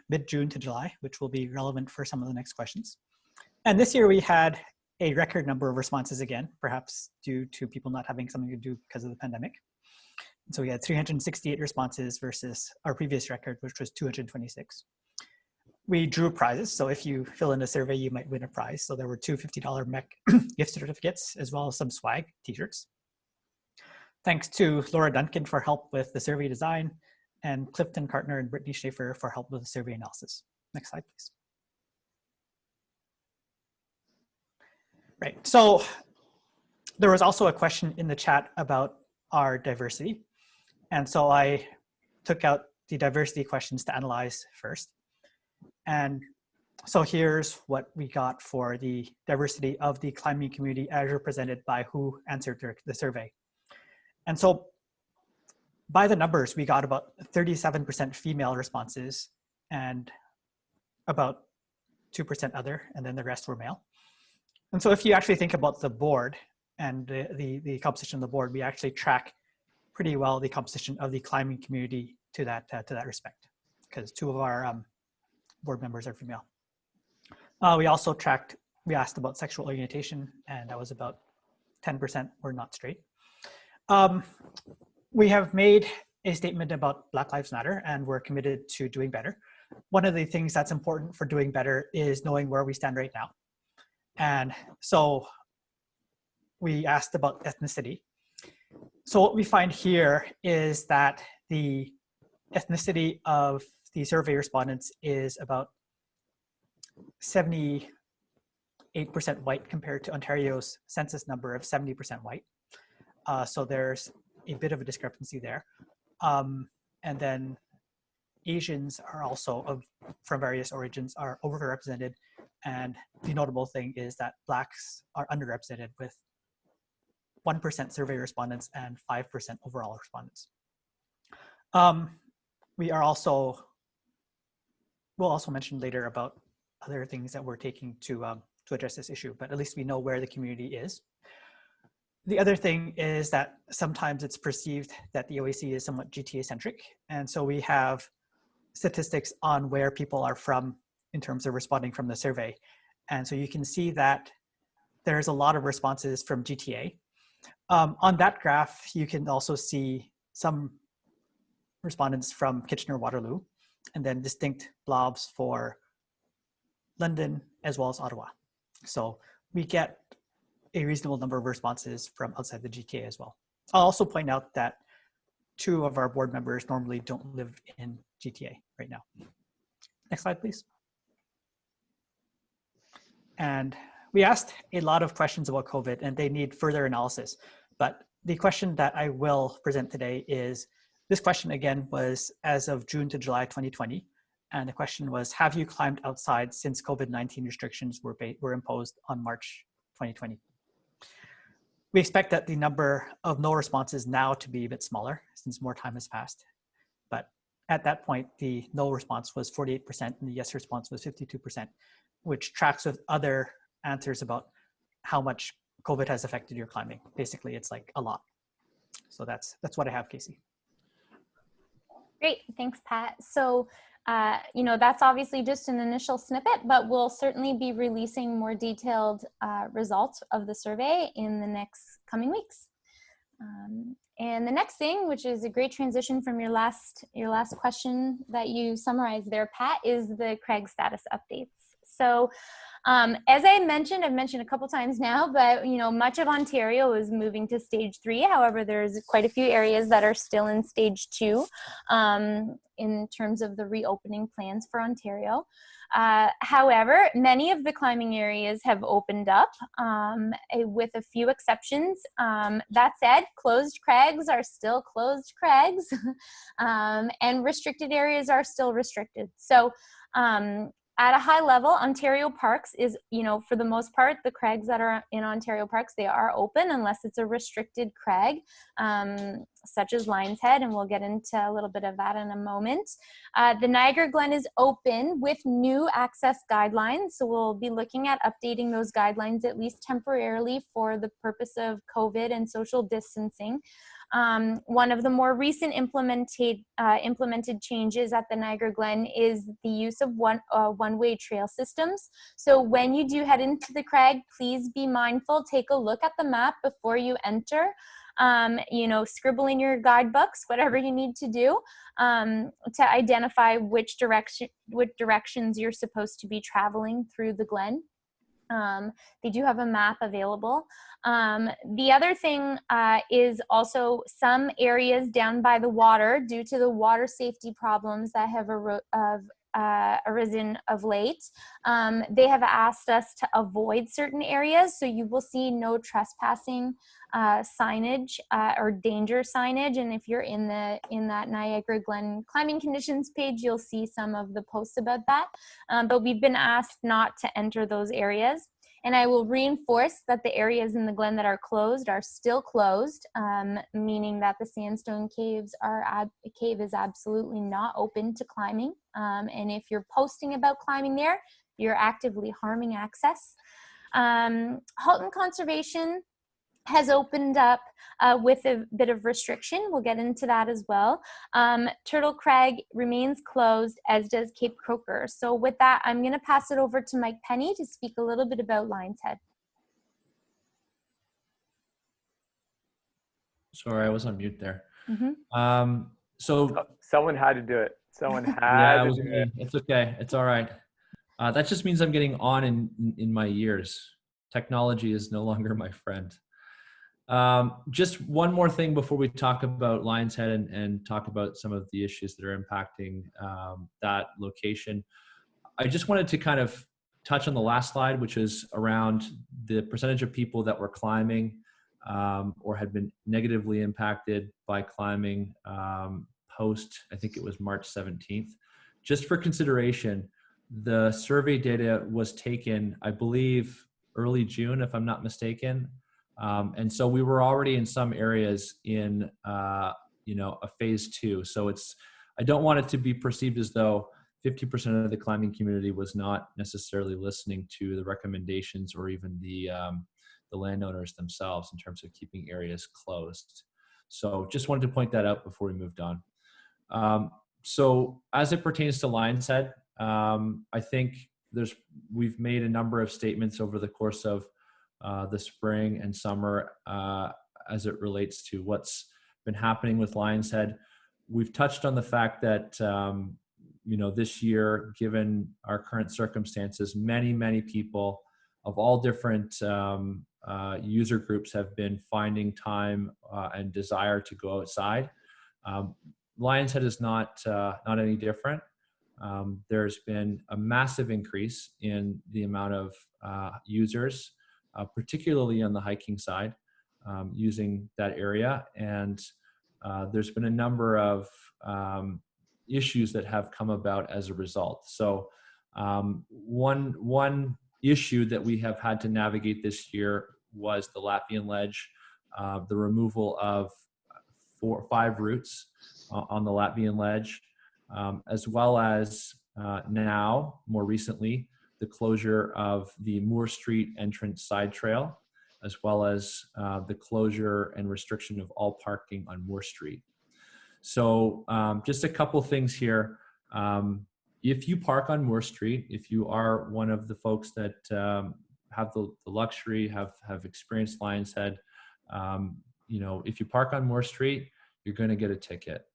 mid-June to July, which will be relevant for some of the next questions. And this year we had a record number of responses again, perhaps due to people not having something to do because of the pandemic. So we had 368 responses versus our previous record, which was 226. We drew prizes, so if you fill in a survey, you might win a prize. So there were two $50 MEC gift certificates, as well as some swag, t-shirts. Thanks to Laura Duncan for help with the survey design. and Clifton Cartner and Brittany Schaefer for help with the survey analysis. Next slide, please. Right, so there was also a question in the chat about our diversity. And so I took out the diversity questions to analyze first. And so here's what we got for the diversity of the climbing community as represented by who answered the survey. And so by the numbers, we got about 37% female responses and about 2% other, and then the rest were male. And so if you actually think about the board and the composition of the board, we actually track pretty well the composition of the climbing community to that respect, because 2 of our board members are female. We also we asked about sexual orientation, and that was about 10% were not straight. We have made a statement about Black Lives Matter, and we're committed to doing better. One of the things that's important for doing better is knowing where we stand right now. And so we asked about ethnicity. So what we find here is that the ethnicity of the survey respondents is about 78% white compared to Ontario's census number of 70% white. So there's a bit of a discrepancy there. And then Asians are also from various origins are overrepresented. And the notable thing is that Blacks are underrepresented with 1% survey respondents and 5% overall respondents. We'll also mention later about other things that we're taking to address this issue, but at least we know where the community is. The other thing is that sometimes it's perceived that the OAC is somewhat GTA-centric, and so we have statistics on where people are from in terms of responding from the survey. And so you can see that there's a lot of responses from GTA. On that graph, you can also see some respondents from Kitchener-Waterloo, and then distinct blobs for London as well as Ottawa. So we get a reasonable number of responses from outside the GTA as well. I'll also point out that 2 of our board members normally don't live in GTA right now. Next slide, please. And we asked a lot of questions about COVID, and they need further analysis. But the question that I will present today is, this question again was as of June to July 2020. And the question was, have you climbed outside since COVID-19 restrictions were imposed on March 2020? We expect that the number of no responses now to be a bit smaller since more time has passed. But at that point, the no response was 48% and the yes response was 52%, which tracks with other answers about how much COVID has affected your climbing. Basically, it's like a lot. So that's what I have, Casey. Great, thanks, Pat. So, that's obviously just an initial snippet, but we'll certainly be releasing more detailed results of the survey in the next coming weeks. And the next thing, which is a great transition from your last question that you summarized there, Pat, is the Craig status updates. So as I've mentioned a couple times now, but much of Ontario is moving to stage 3. However, there's quite a few areas that are still in stage 2 in terms of the reopening plans for Ontario. However, many of the climbing areas have opened up with a few exceptions. That said, closed crags are still closed crags and restricted areas are still restricted. So at a high level, Ontario Parks is, for the most part, the crags that are in Ontario Parks, they are open unless it's a restricted crag, such as Lion's Head, and we'll get into a little bit of that in a moment. The Niagara Glen is open with new access guidelines, so we'll be looking at updating those guidelines at least temporarily for the purpose of COVID and social distancing. One of the more recent implemented changes at the Niagara Glen is the use of one-way trail systems. So when you do head into the crag, please be mindful, take a look at the map before you enter. Scribble in your guidebooks, whatever you need to do to identify which directions you're supposed to be traveling through the Glen. They do have a map available. The other thing is also some areas down by the water, due to the water safety problems that have arisen of late. They have asked us to avoid certain areas, so you will see no trespassing signage or danger signage. And if you're in that Niagara Glen climbing conditions page, you'll see some of the posts about that. But we've been asked not to enter those areas. And I will reinforce that the areas in the Glen that are closed are still closed, meaning that the Sandstone Caves cave is absolutely not open to climbing. And if you're posting about climbing there, you're actively harming access. Halton Conservation has opened up with a bit of restriction. We'll get into that as well. Turtle Crag remains closed, as does Cape Croker. So with that, I'm going to pass it over to Mike Penny to speak a little bit about Lion's Head. Sorry, I was on mute there. Mm-hmm. So Someone had to do it. Someone had yeah, to do it. It's okay. It's all right. That just means I'm getting on in my years. Technology is no longer my friend. Just one more thing before we talk about Lion's Head and talk about some of the issues that are impacting that location. I just wanted to kind of touch on the last slide, which is around the percentage of people that were climbing or had been negatively impacted by climbing post, I think it was March 17th. Just for consideration, the survey data was taken, I believe, early June, if I'm not mistaken. And so we were already in some areas in, a phase 2. So I don't want it to be perceived as though 50% of the climbing community was not necessarily listening to the recommendations or even the landowners themselves in terms of keeping areas closed. So just wanted to point that out before we moved on. So as it pertains to Lion's Head, I think we've made a number of statements over the course of the spring and summer as it relates to what's been happening with Lion's Head. We've touched on the fact that, this year, given our current circumstances, many people of all different user groups have been finding time and desire to go outside. Lion's Head is not any different. There's been a massive increase in the amount of users, particularly on the hiking side, using that area. And there's been a number of issues that have come about as a result. So one issue that we have had to navigate this year was the Latvian Ledge, the removal of 4 or 5 routes on the Latvian Ledge, as well as now, more recently, the closure of the Moore Street entrance side trail, as well as the closure and restriction of all parking on Moore Street. So just a couple things here. If you park on Moore Street, if you are one of the folks that have the luxury, have experienced Lion's Head, if you park on Moore Street, you're going to get a ticket.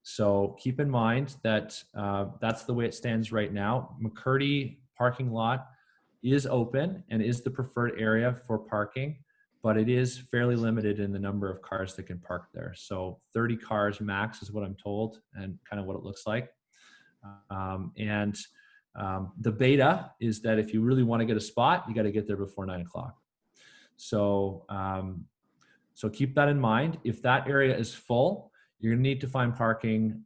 So keep in mind that that's the way it stands right now. McCurdy parking lot is open and is the preferred area for parking, but it is fairly limited in the number of cars that can park there. So 30 cars max is what I'm told, and kind of what it looks like. The beta is that if you really want to get a spot, you got to get there before 9 o'clock. So keep that in mind. If that area is full, you're going to need to find parking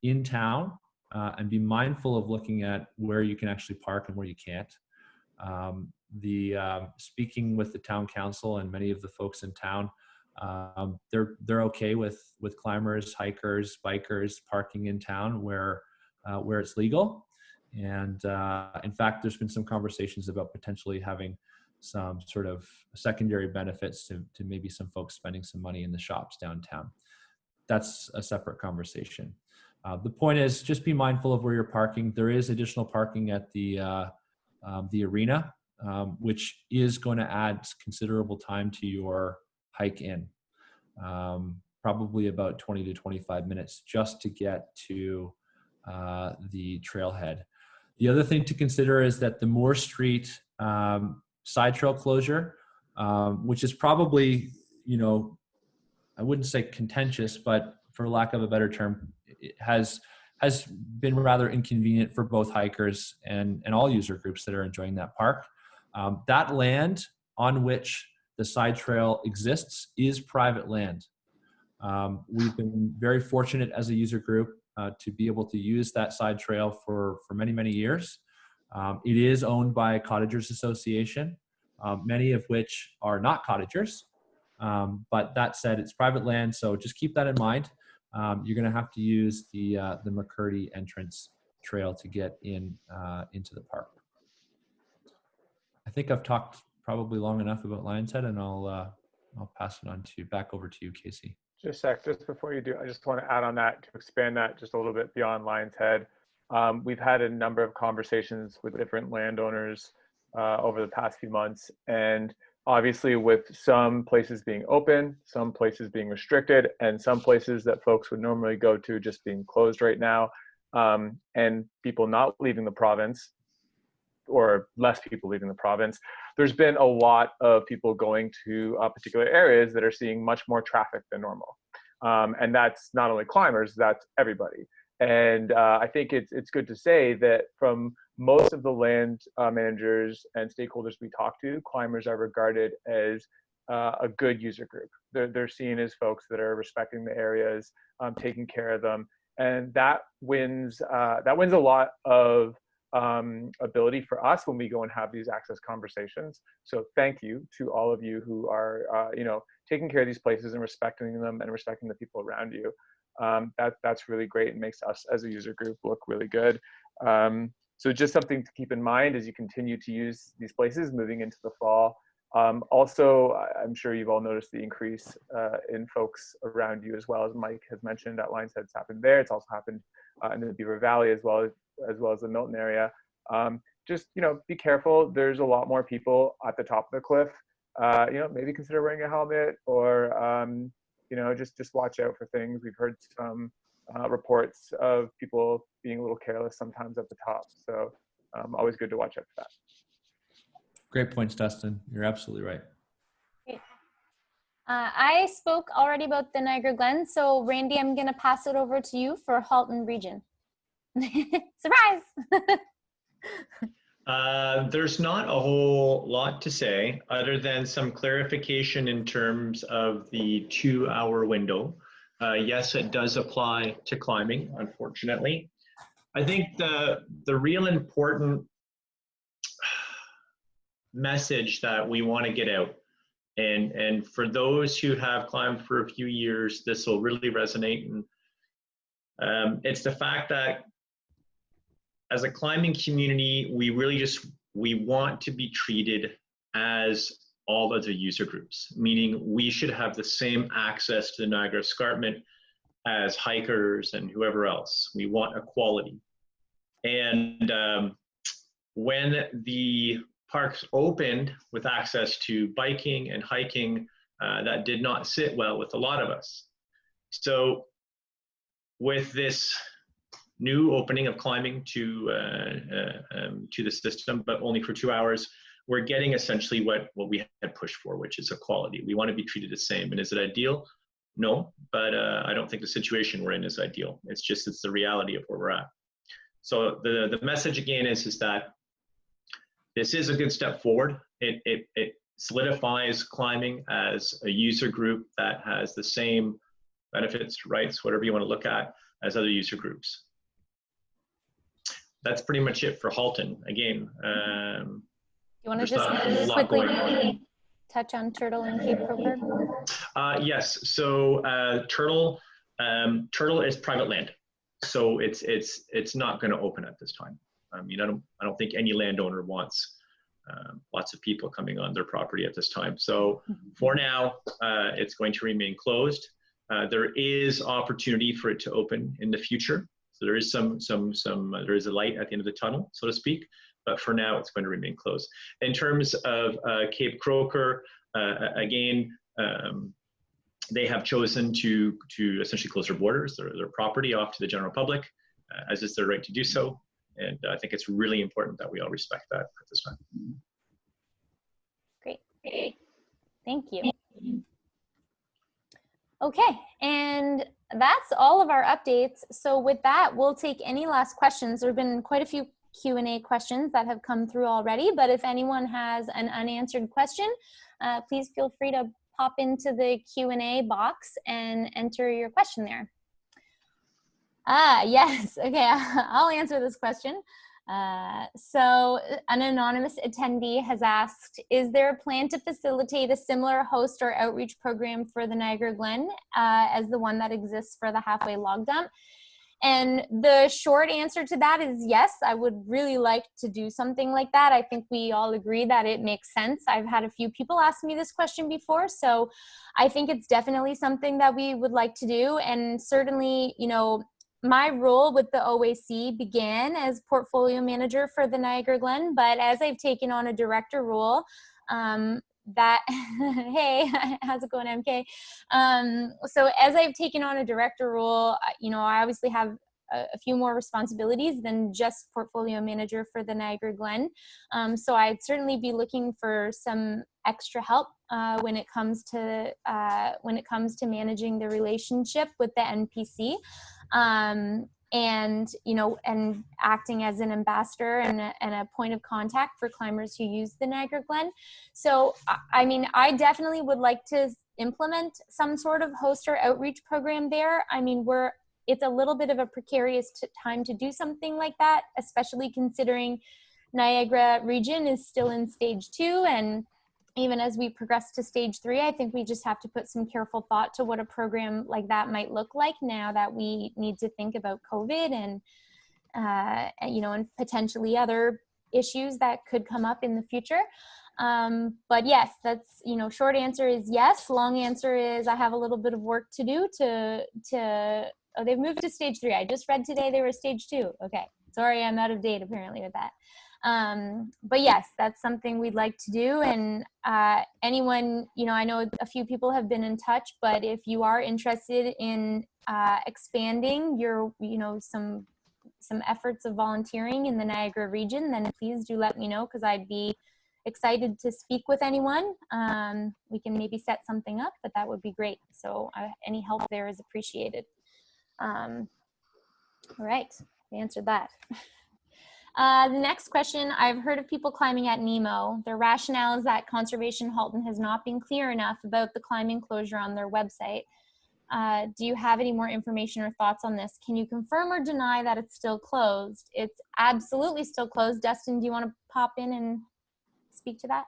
in town and be mindful of looking at where you can actually park and where you can't. Speaking with the town council and many of the folks in town, they're okay with climbers, hikers, bikers parking in town where it's legal. And in fact, there's been some conversations about potentially having some sort of secondary benefits to maybe some folks spending some money in the shops downtown. That's a separate conversation. The point is, just be mindful of where you're parking. There is additional parking at the arena, which is going to add considerable time to your hike in. Probably about 20 to 25 minutes just to get to the trailhead. The other thing to consider is that the Moore Street side trail closure, which is probably, you know, I wouldn't say contentious, but for lack of a better term, it has been rather inconvenient for both hikers and all user groups that are enjoying that park. That land on which the side trail exists is private land. We've been very fortunate as a user group to be able to use that side trail for many, many years. It is owned by a cottagers association, many of which are not cottagers. But that said, it's private land, so just keep that in mind. You're going to have to use the McCurdy entrance trail to get into the park. I think I've talked probably long enough about Lion's Head, and I'll pass it on back over to you, Casey. Just before you do, I just want to add on that, to expand that just a little bit beyond Lion's Head. We've had a number of conversations with different landowners over the past few months, and obviously with some places being open, some places being restricted, and some places that folks would normally go to just being closed right now, and people not leaving the province, or less people leaving the province, there's been a lot of people going to particular areas that are seeing much more traffic than normal. And that's not only climbers, that's everybody. And I think it's good to say that from most of the land managers and stakeholders we talk to, climbers are regarded as a good user group. They're seen as folks that are respecting the areas, taking care of them, and that wins a lot of ability for us when we go and have these access conversations. So thank you to all of you who are taking care of these places and respecting them and respecting the people around you. That's really great and makes us as a user group look really good. So just something to keep in mind as you continue to use these places moving into the fall. Also, I'm sure you've all noticed the increase in folks around you, as well as Mike has mentioned. At Lion's Head, it's happened there. It's also happened in the Beaver Valley as well as the Milton area. Just be careful. There's a lot more people at the top of the cliff. Maybe consider wearing a helmet, or just watch out for things. We've heard some reports of people being a little careless sometimes at the top. So always good to watch out for that. Great points, Dustin. You're absolutely right. Great. I spoke already about the Niagara Glen, so Randy, I'm going to pass it over to you for Halton Region. Surprise! There's not a whole lot to say other than some clarification in terms of the 2-hour window. Yes, it does apply to climbing, unfortunately. I think the real important message that we want to get out, and for those who have climbed for a few years, this will really resonate, and it's the fact that as a climbing community, we want to be treated as all other user groups, meaning we should have the same access to the Niagara Escarpment as hikers and whoever else. We want equality. And when the parks opened with access to biking and hiking, that did not sit well with a lot of us. So with this new opening of climbing to the system, but only for 2 hours, we're getting essentially what we had pushed for, which is equality. We want to be treated the same. And is it ideal? No, but I don't think the situation we're in is ideal. It's the reality of where we're at. So the message again is that this is a good step forward. It solidifies climbing as a user group that has the same benefits, rights, whatever you want to look at, as other user groups. That's pretty much it for Halton. Again, you want to just quickly touch on Turtle and Cape Croker? Yes. So Turtle is private land, so it's not going to open at this time. I don't think any landowner wants lots of people coming on their property at this time. So for now, it's going to remain closed. There is opportunity for it to open in the future. So there is there is a light at the end of the tunnel, so to speak, but for now it's going to remain closed. In terms of Cape Croker, again, they have chosen to essentially close their borders, their property off to the general public, as is their right to do so. And I think it's really important that we all respect that at this time. Thank you. Okay, and that's all of our updates. So with that, we'll take any last questions. There have been quite a few Q&A questions that have come through already, but if anyone has an unanswered question, please feel free to pop into the Q&A box and enter your question there. Yes, okay, I'll answer this question. So an anonymous attendee has asked, is there a plan to facilitate a similar host or outreach program for the Niagara Glen as the one that exists for the halfway log dump? And the short answer to that is yes, I would really like to do something like that. I think we all agree that it makes sense. I've had a few people ask me this question before, so I think it's definitely something that we would like to do. And certainly, you know, my role with the OAC began as portfolio manager for the Niagara Glen, but as I've taken on a director role, hey, how's it going, MK? So as I've taken on a director role, you know, I obviously have a few more responsibilities than just portfolio manager for the Niagara Glen. So I'd certainly be looking for some extra help when it comes to managing the relationship with the NPC. And, you know, and acting as an ambassador and a point of contact for climbers who use the Niagara Glen. So, I mean, I definitely would like to implement some sort of host or outreach program there. I mean, it's a little bit of a precarious time to do something like that, especially considering Niagara region is still in stage 2, and even as we progress to stage 3, I think we just have to put some careful thought to what a program like that might look like now that we need to think about COVID and you know, and potentially other issues that could come up in the future. But yes, that's, you know, short answer is yes. Long answer is I have a little bit of work to do oh, they've moved to stage 3. I just read today they were stage 2. Okay, sorry, I'm out of date apparently with that. But yes, that's something we'd like to do. And anyone, you know, I know a few people have been in touch, but if you are interested in expanding your, you know, some efforts of volunteering in the Niagara region, then please do let me know, because I'd be excited to speak with anyone. We can maybe set something up, but that would be great. So any help there is appreciated. All right, we answered that. The next question, I've heard of people climbing at Nemo. Their rationale is that Conservation Halton has not been clear enough about the climbing closure on their website. Do you have any more information or thoughts on this? Can you confirm or deny that it's still closed? It's absolutely still closed. Dustin, do you want to pop in and speak to that?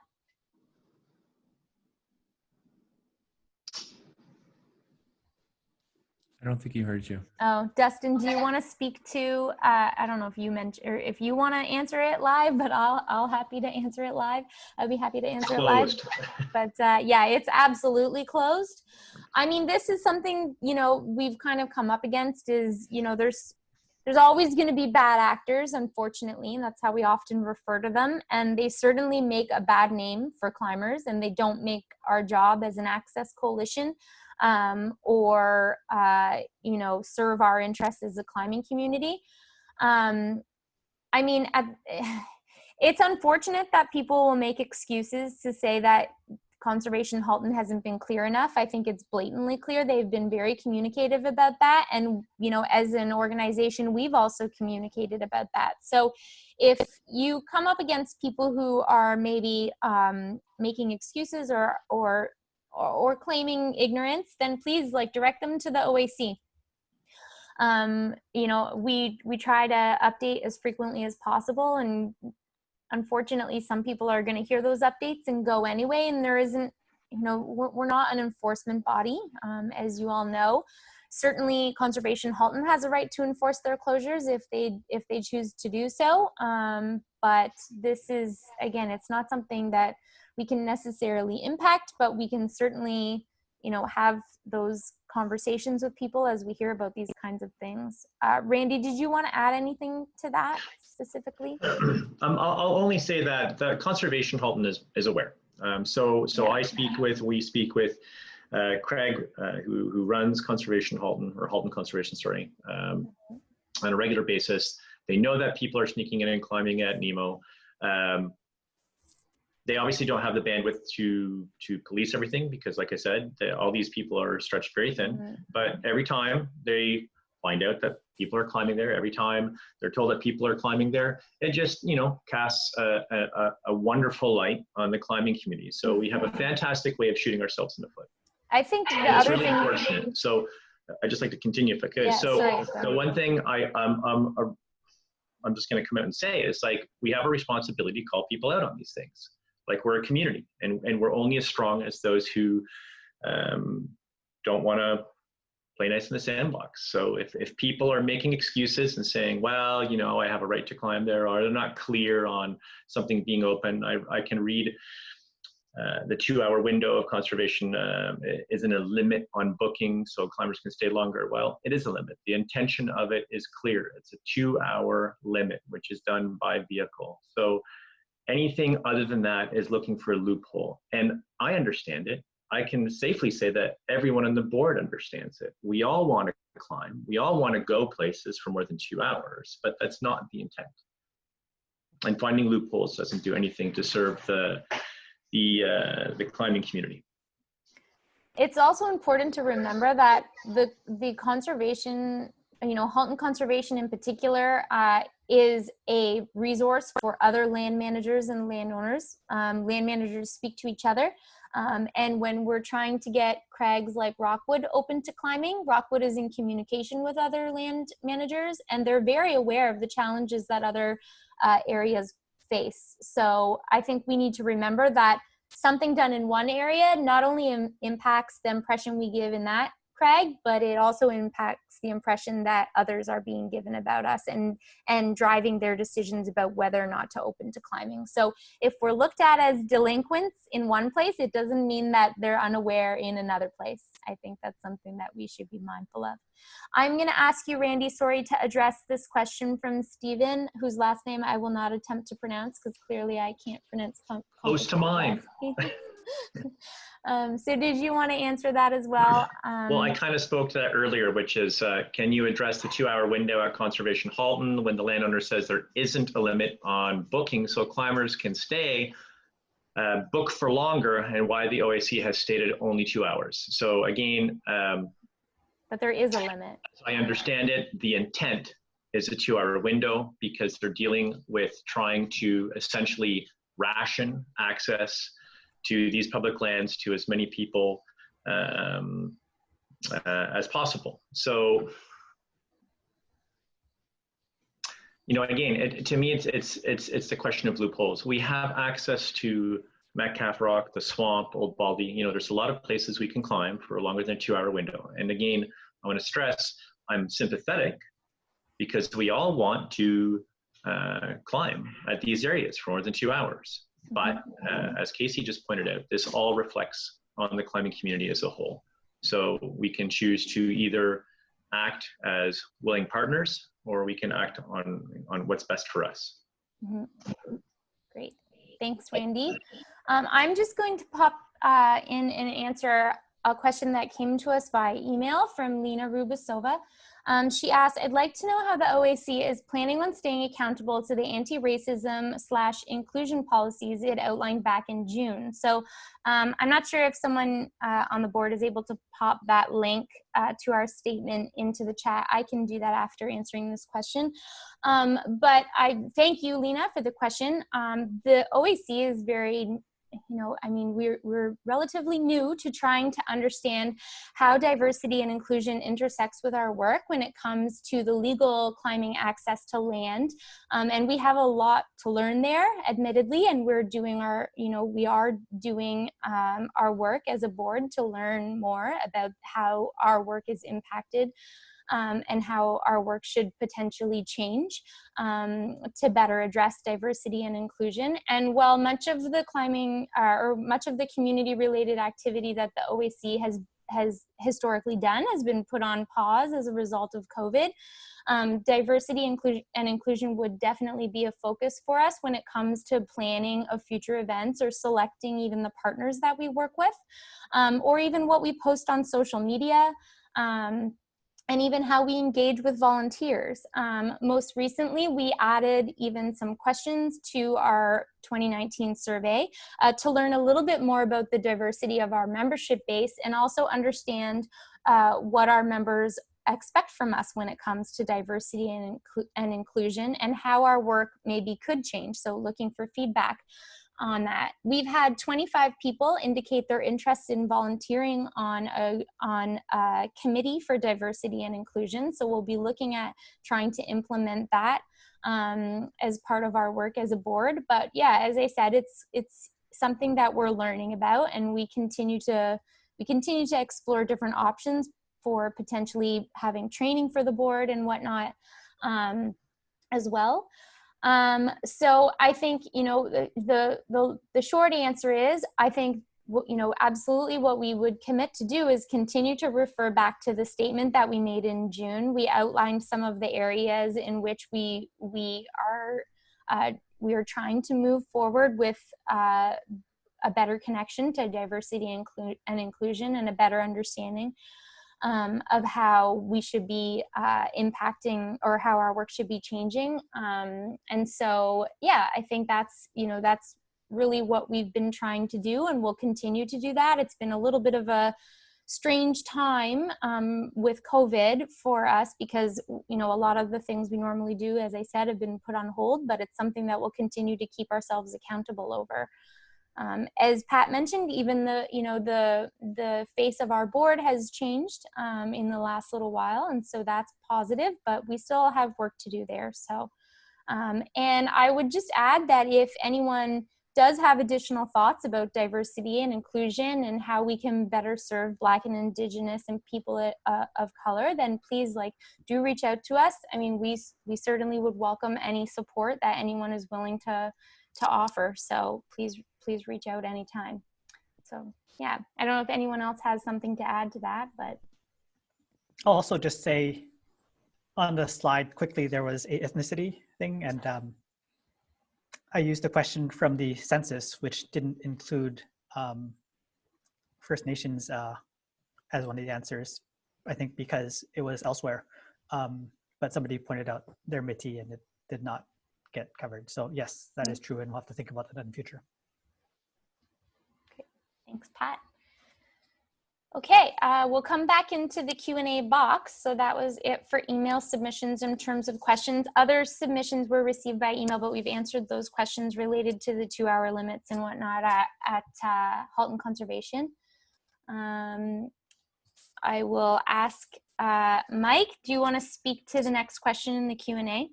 I don't think he heard you. Oh, Dustin, do you want to speak to, I don't know if you mentioned, or if you want to answer it live, but I'll happy to answer it live. I'd be happy to answer it live. But yeah, it's absolutely closed. I mean, this is something, you know, we've kind of come up against is, you know, there's always going to be bad actors, unfortunately, and that's how we often refer to them. And they certainly make a bad name for climbers, and they don't make our job as an access coalition or you know, serve our interests as a climbing community. I mean, it's unfortunate that people will make excuses to say that Conservation Halton hasn't been clear enough. I think it's blatantly clear. They've been very communicative about that. And, you know, as an organization, we've also communicated about that. So if you come up against people who are maybe making excuses or claiming ignorance, then please, like, direct them to the OAC. You know, we try to update as frequently as possible, and unfortunately some people are going to hear those updates and go anyway, and there isn't, you know, we're not an enforcement body, as you all know. Certainly Conservation Halton has a right to enforce their closures if they choose to do so, but this is, again, it's not something that we can necessarily impact, but we can certainly, you know, have those conversations with people as we hear about these kinds of things. Randy, did you want to add anything to that specifically? I'll only say that the Conservation Halton is aware. So we speak with Craig, who runs Conservation Halton, or Halton Conservation, sorry, on a regular basis. They know that people are sneaking in and climbing at Nemo. They obviously don't have the bandwidth to police everything because, like I said, all these people are stretched very thin. But every time they find out that people are climbing there, every time they're told that people are climbing there, it just, you know, casts a wonderful light on the climbing community. So we have a fantastic way of shooting ourselves in the foot. I think the And it's other really thing. unfortunate. So I'd just like to continue if I could. Yeah, So sorry, the one thing I'm just going to come out and say is, like, we have a responsibility to call people out on these things. Like, we're a community, and we're only as strong as those who don't want to play nice in the sandbox. So if people are making excuses and saying, well, you know, I have a right to climb there, or they're not clear on something being open, I can read the 2-hour window of conservation isn't a limit on booking, so climbers can stay longer. Well, it is a limit. The intention of it is clear. It's a 2-hour limit, which is done by vehicle. So anything other than that is looking for a loophole. And I understand it. I can safely say that everyone on the board understands it. We all want to climb. We all want to go places for more than 2 hours, but that's not the intent. And finding loopholes doesn't do anything to serve the climbing community. It's also important to remember that the conservation, you know, Halton Conservation in particular, is a resource for other land managers and landowners. Land managers speak to each other. And when we're trying to get crags like Rockwood open to climbing, Rockwood is in communication with other land managers, and they're very aware of the challenges that other areas face. So I think we need to remember that something done in one area not only impacts the impression we give in that crag, but it also impacts the impression that others are being given about us and driving their decisions about whether or not to open to climbing. So if we're looked at as delinquents in one place, it doesn't mean that they're unaware in another place. I think that's something that we should be mindful of. I'm going to ask you, Randy, sorry, to address this question from Stephen, whose last name I will not attempt to pronounce because clearly I can't pronounce. Close to mine. So did you want to answer that as well? Well, I kind of spoke to that earlier, which is, can you address the 2-hour window at Conservation Halton when the landowner says there isn't a limit on booking so climbers can stay, book for longer, and why the OAC has stated only 2 hours? So again, but there is a limit. I understand it. The intent is a 2-hour window because they're dealing with trying to essentially ration access to these public lands to as many people as possible. So, you know, again, to me, it's the question of loopholes. We have access to Metcalf Rock, the Swamp, Old Baldy. You know, there's a lot of places we can climb for longer than a 2-hour window. And again, I want to stress, I'm sympathetic because we all want to climb at these areas for more than 2 hours. But as Casey just pointed out, this all reflects on the climbing community as a whole. So we can choose to either act as willing partners, or we can act on what's best for us. Great. Thanks, Randy. I'm just going to pop in and answer a question that came to us by email from Lena Rubasova. She asked, I'd like to know how the OAC is planning on staying accountable to the anti-racism/inclusion policies it outlined back in June. So I'm not sure if someone on the board is able to pop that link to our statement into the chat. I can do that after answering this question. But I thank you, Lena, for the question. The OAC is very, you know, I mean, we're relatively new to trying to understand how diversity and inclusion intersects with our work when it comes to the legal climbing access to land. And we have a lot to learn there, admittedly, and we're doing our, you know, we are doing our work as a board to learn more about how our work is impacted and how our work should potentially change to better address diversity and inclusion. And while much of the climbing or much of the community-related activity that the OAC has historically done has been put on pause as a result of COVID, diversity and inclusion would definitely be a focus for us when it comes to planning of future events or selecting even the partners that we work with, or even what we post on social media. and even how we engage with volunteers. Most recently, we added even some questions to our 2019 survey to learn a little bit more about the diversity of our membership base and also understand what our members expect from us when it comes to diversity and inclusion, and how our work maybe could change. So looking for feedback on that. We've had 25 people indicate their interest in volunteering on a committee for diversity and inclusion. So we'll be looking at trying to implement that as part of our work as a board. But yeah, as I said, it's something that we're learning about, and we continue to explore different options for potentially having training for the board and whatnot as well. So I think, you know, the short answer is, I think, you know, absolutely what we would commit to do is continue to refer back to the statement that we made in June. We outlined some of the areas in which we are trying to move forward with a better connection to diversity and inclusion, and a better understanding of how we should be impacting, or how our work should be changing. And so, yeah, I think that's really what we've been trying to do, and we'll continue to do that. It's been a little bit of a strange time with COVID for us, because, you know, a lot of the things we normally do, as I said, have been put on hold, but it's something that we'll continue to keep ourselves accountable over. As Pat mentioned, even the face of our board has changed in the last little while, and so that's positive, but we still have work to do there. So, and I would just add that if anyone does have additional thoughts about diversity and inclusion and how we can better serve Black and Indigenous and people of color, then please do reach out to us. I mean, we certainly would welcome any support that anyone is willing to offer. So please reach out anytime. So yeah, I don't know if anyone else has something to add to that, but. I'll also just say on the slide quickly, there was a ethnicity thing, and I used a question from the census, which didn't include First Nations as one of the answers, I think because it was elsewhere. But somebody pointed out they're Métis and it did not get covered. So yes, that is true, and we'll have to think about that in the future. Okay, thanks, Pat. Okay, we'll come back into the Q&A box. So that was it for email submissions in terms of questions. Other submissions were received by email, but we've answered those questions related to the 2-hour limits and whatnot at Halton Conservation. I will ask Mike, do you want to speak to the next question in the Q&A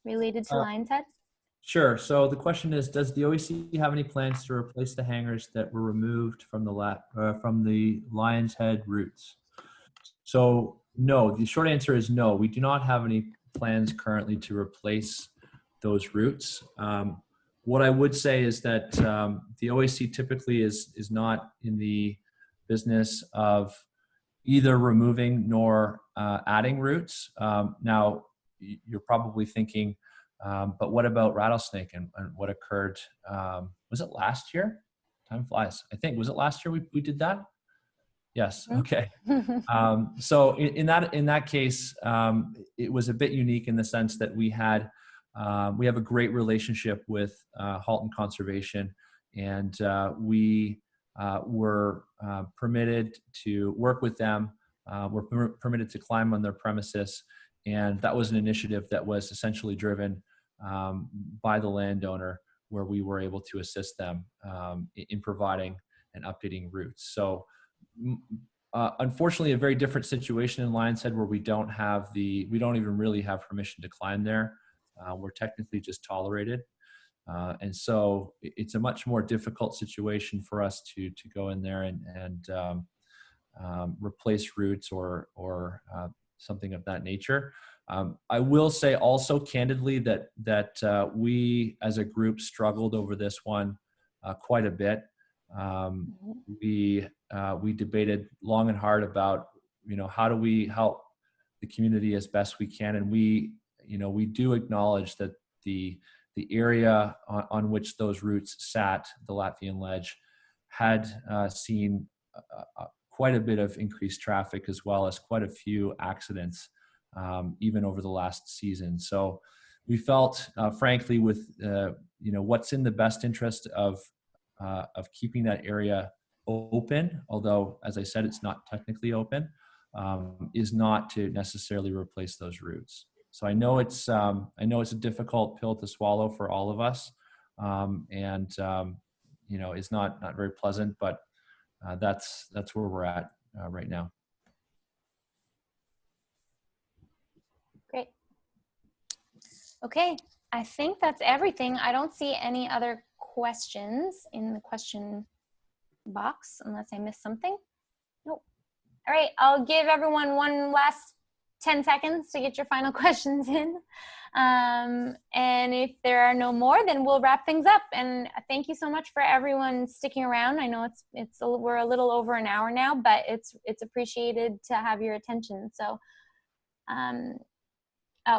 related to Lion's Head? Sure. So the question is, does the OEC have any plans to replace the hangars that were removed from the Lion's Head routes? So no, the short answer is no. We do not have any plans currently to replace those routes. What I would say is that the OEC typically is not in the business of either removing nor adding routes. Now, you're probably thinking, but what about Rattlesnake and what occurred? Was it last year? Time flies. I think, was it last year we did that? Yes. Okay. So in that case, it was a bit unique in the sense that we have a great relationship with Halton Conservation, and we were permitted to work with them. We're permitted to climb on their premises, and that was an initiative that was essentially driven by the landowner, where we were able to assist them in providing and updating routes. So unfortunately, a very different situation in Lion's Head, where we don't even really have permission to climb there. We're technically just tolerated. And so it's a much more difficult situation for us to go in there and replace routes or something of that nature. I will say also candidly that we as a group struggled over this one quite a bit. We debated long and hard about, how do we help the community as best we can, and we do acknowledge that the area on which those routes sat, the Latvian Ledge, had seen quite a bit of increased traffic as well as quite a few accidents, even over the last season. So we felt, frankly, with what's in the best interest of keeping that area open, although as I said, it's not technically open, is not to necessarily replace those routes. So I know it's a difficult pill to swallow for all of us, and it's not very pleasant, but that's where we're at right now. Great. Okay, I think that's everything. I don't see any other questions in the question box unless I missed something. Nope. All right, I'll give everyone one last 10 seconds to get your final questions in. And if there are no more, then we'll wrap things up. And thank you so much for everyone sticking around. I know we're a little over an hour now, but it's appreciated to have your attention. So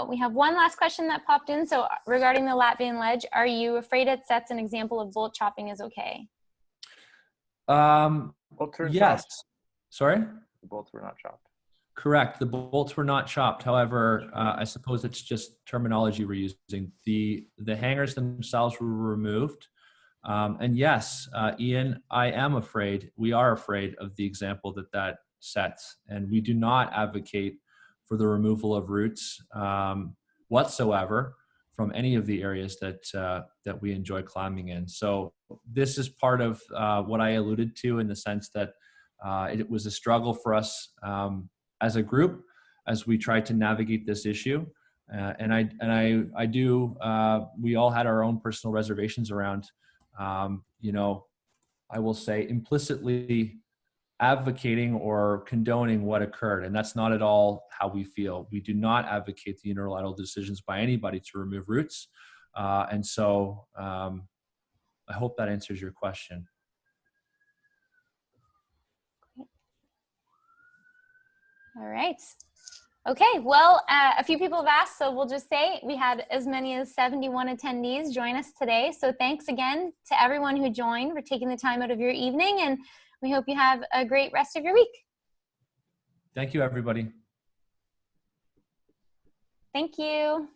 we have one last question that popped in. So regarding the Latvian ledge, are you afraid it sets an example of bolt chopping is okay? Yes. Sorry? The bolts were not chopped. Correct. The bolts were not chopped. However, I suppose it's just terminology we're using. The hangers themselves were removed. And yes, Ian, we are afraid of the example that sets. And we do not advocate for the removal of routes whatsoever from any of the areas that we enjoy climbing in. So this is part of what I alluded to, in the sense that it was a struggle for us as a group as we tried to navigate this issue. We all had our own personal reservations around, I will say, implicitly advocating or condoning what occurred. And that's not at all how we feel. We do not advocate the unilateral decisions by anybody to remove routes. And so I hope that answers your question. All right. Okay, well, a few people have asked, so we'll just say we had as many as 71 attendees join us today. So thanks again to everyone who joined for taking the time out of your evening, and we hope you have a great rest of your week. Thank you, everybody. Thank you.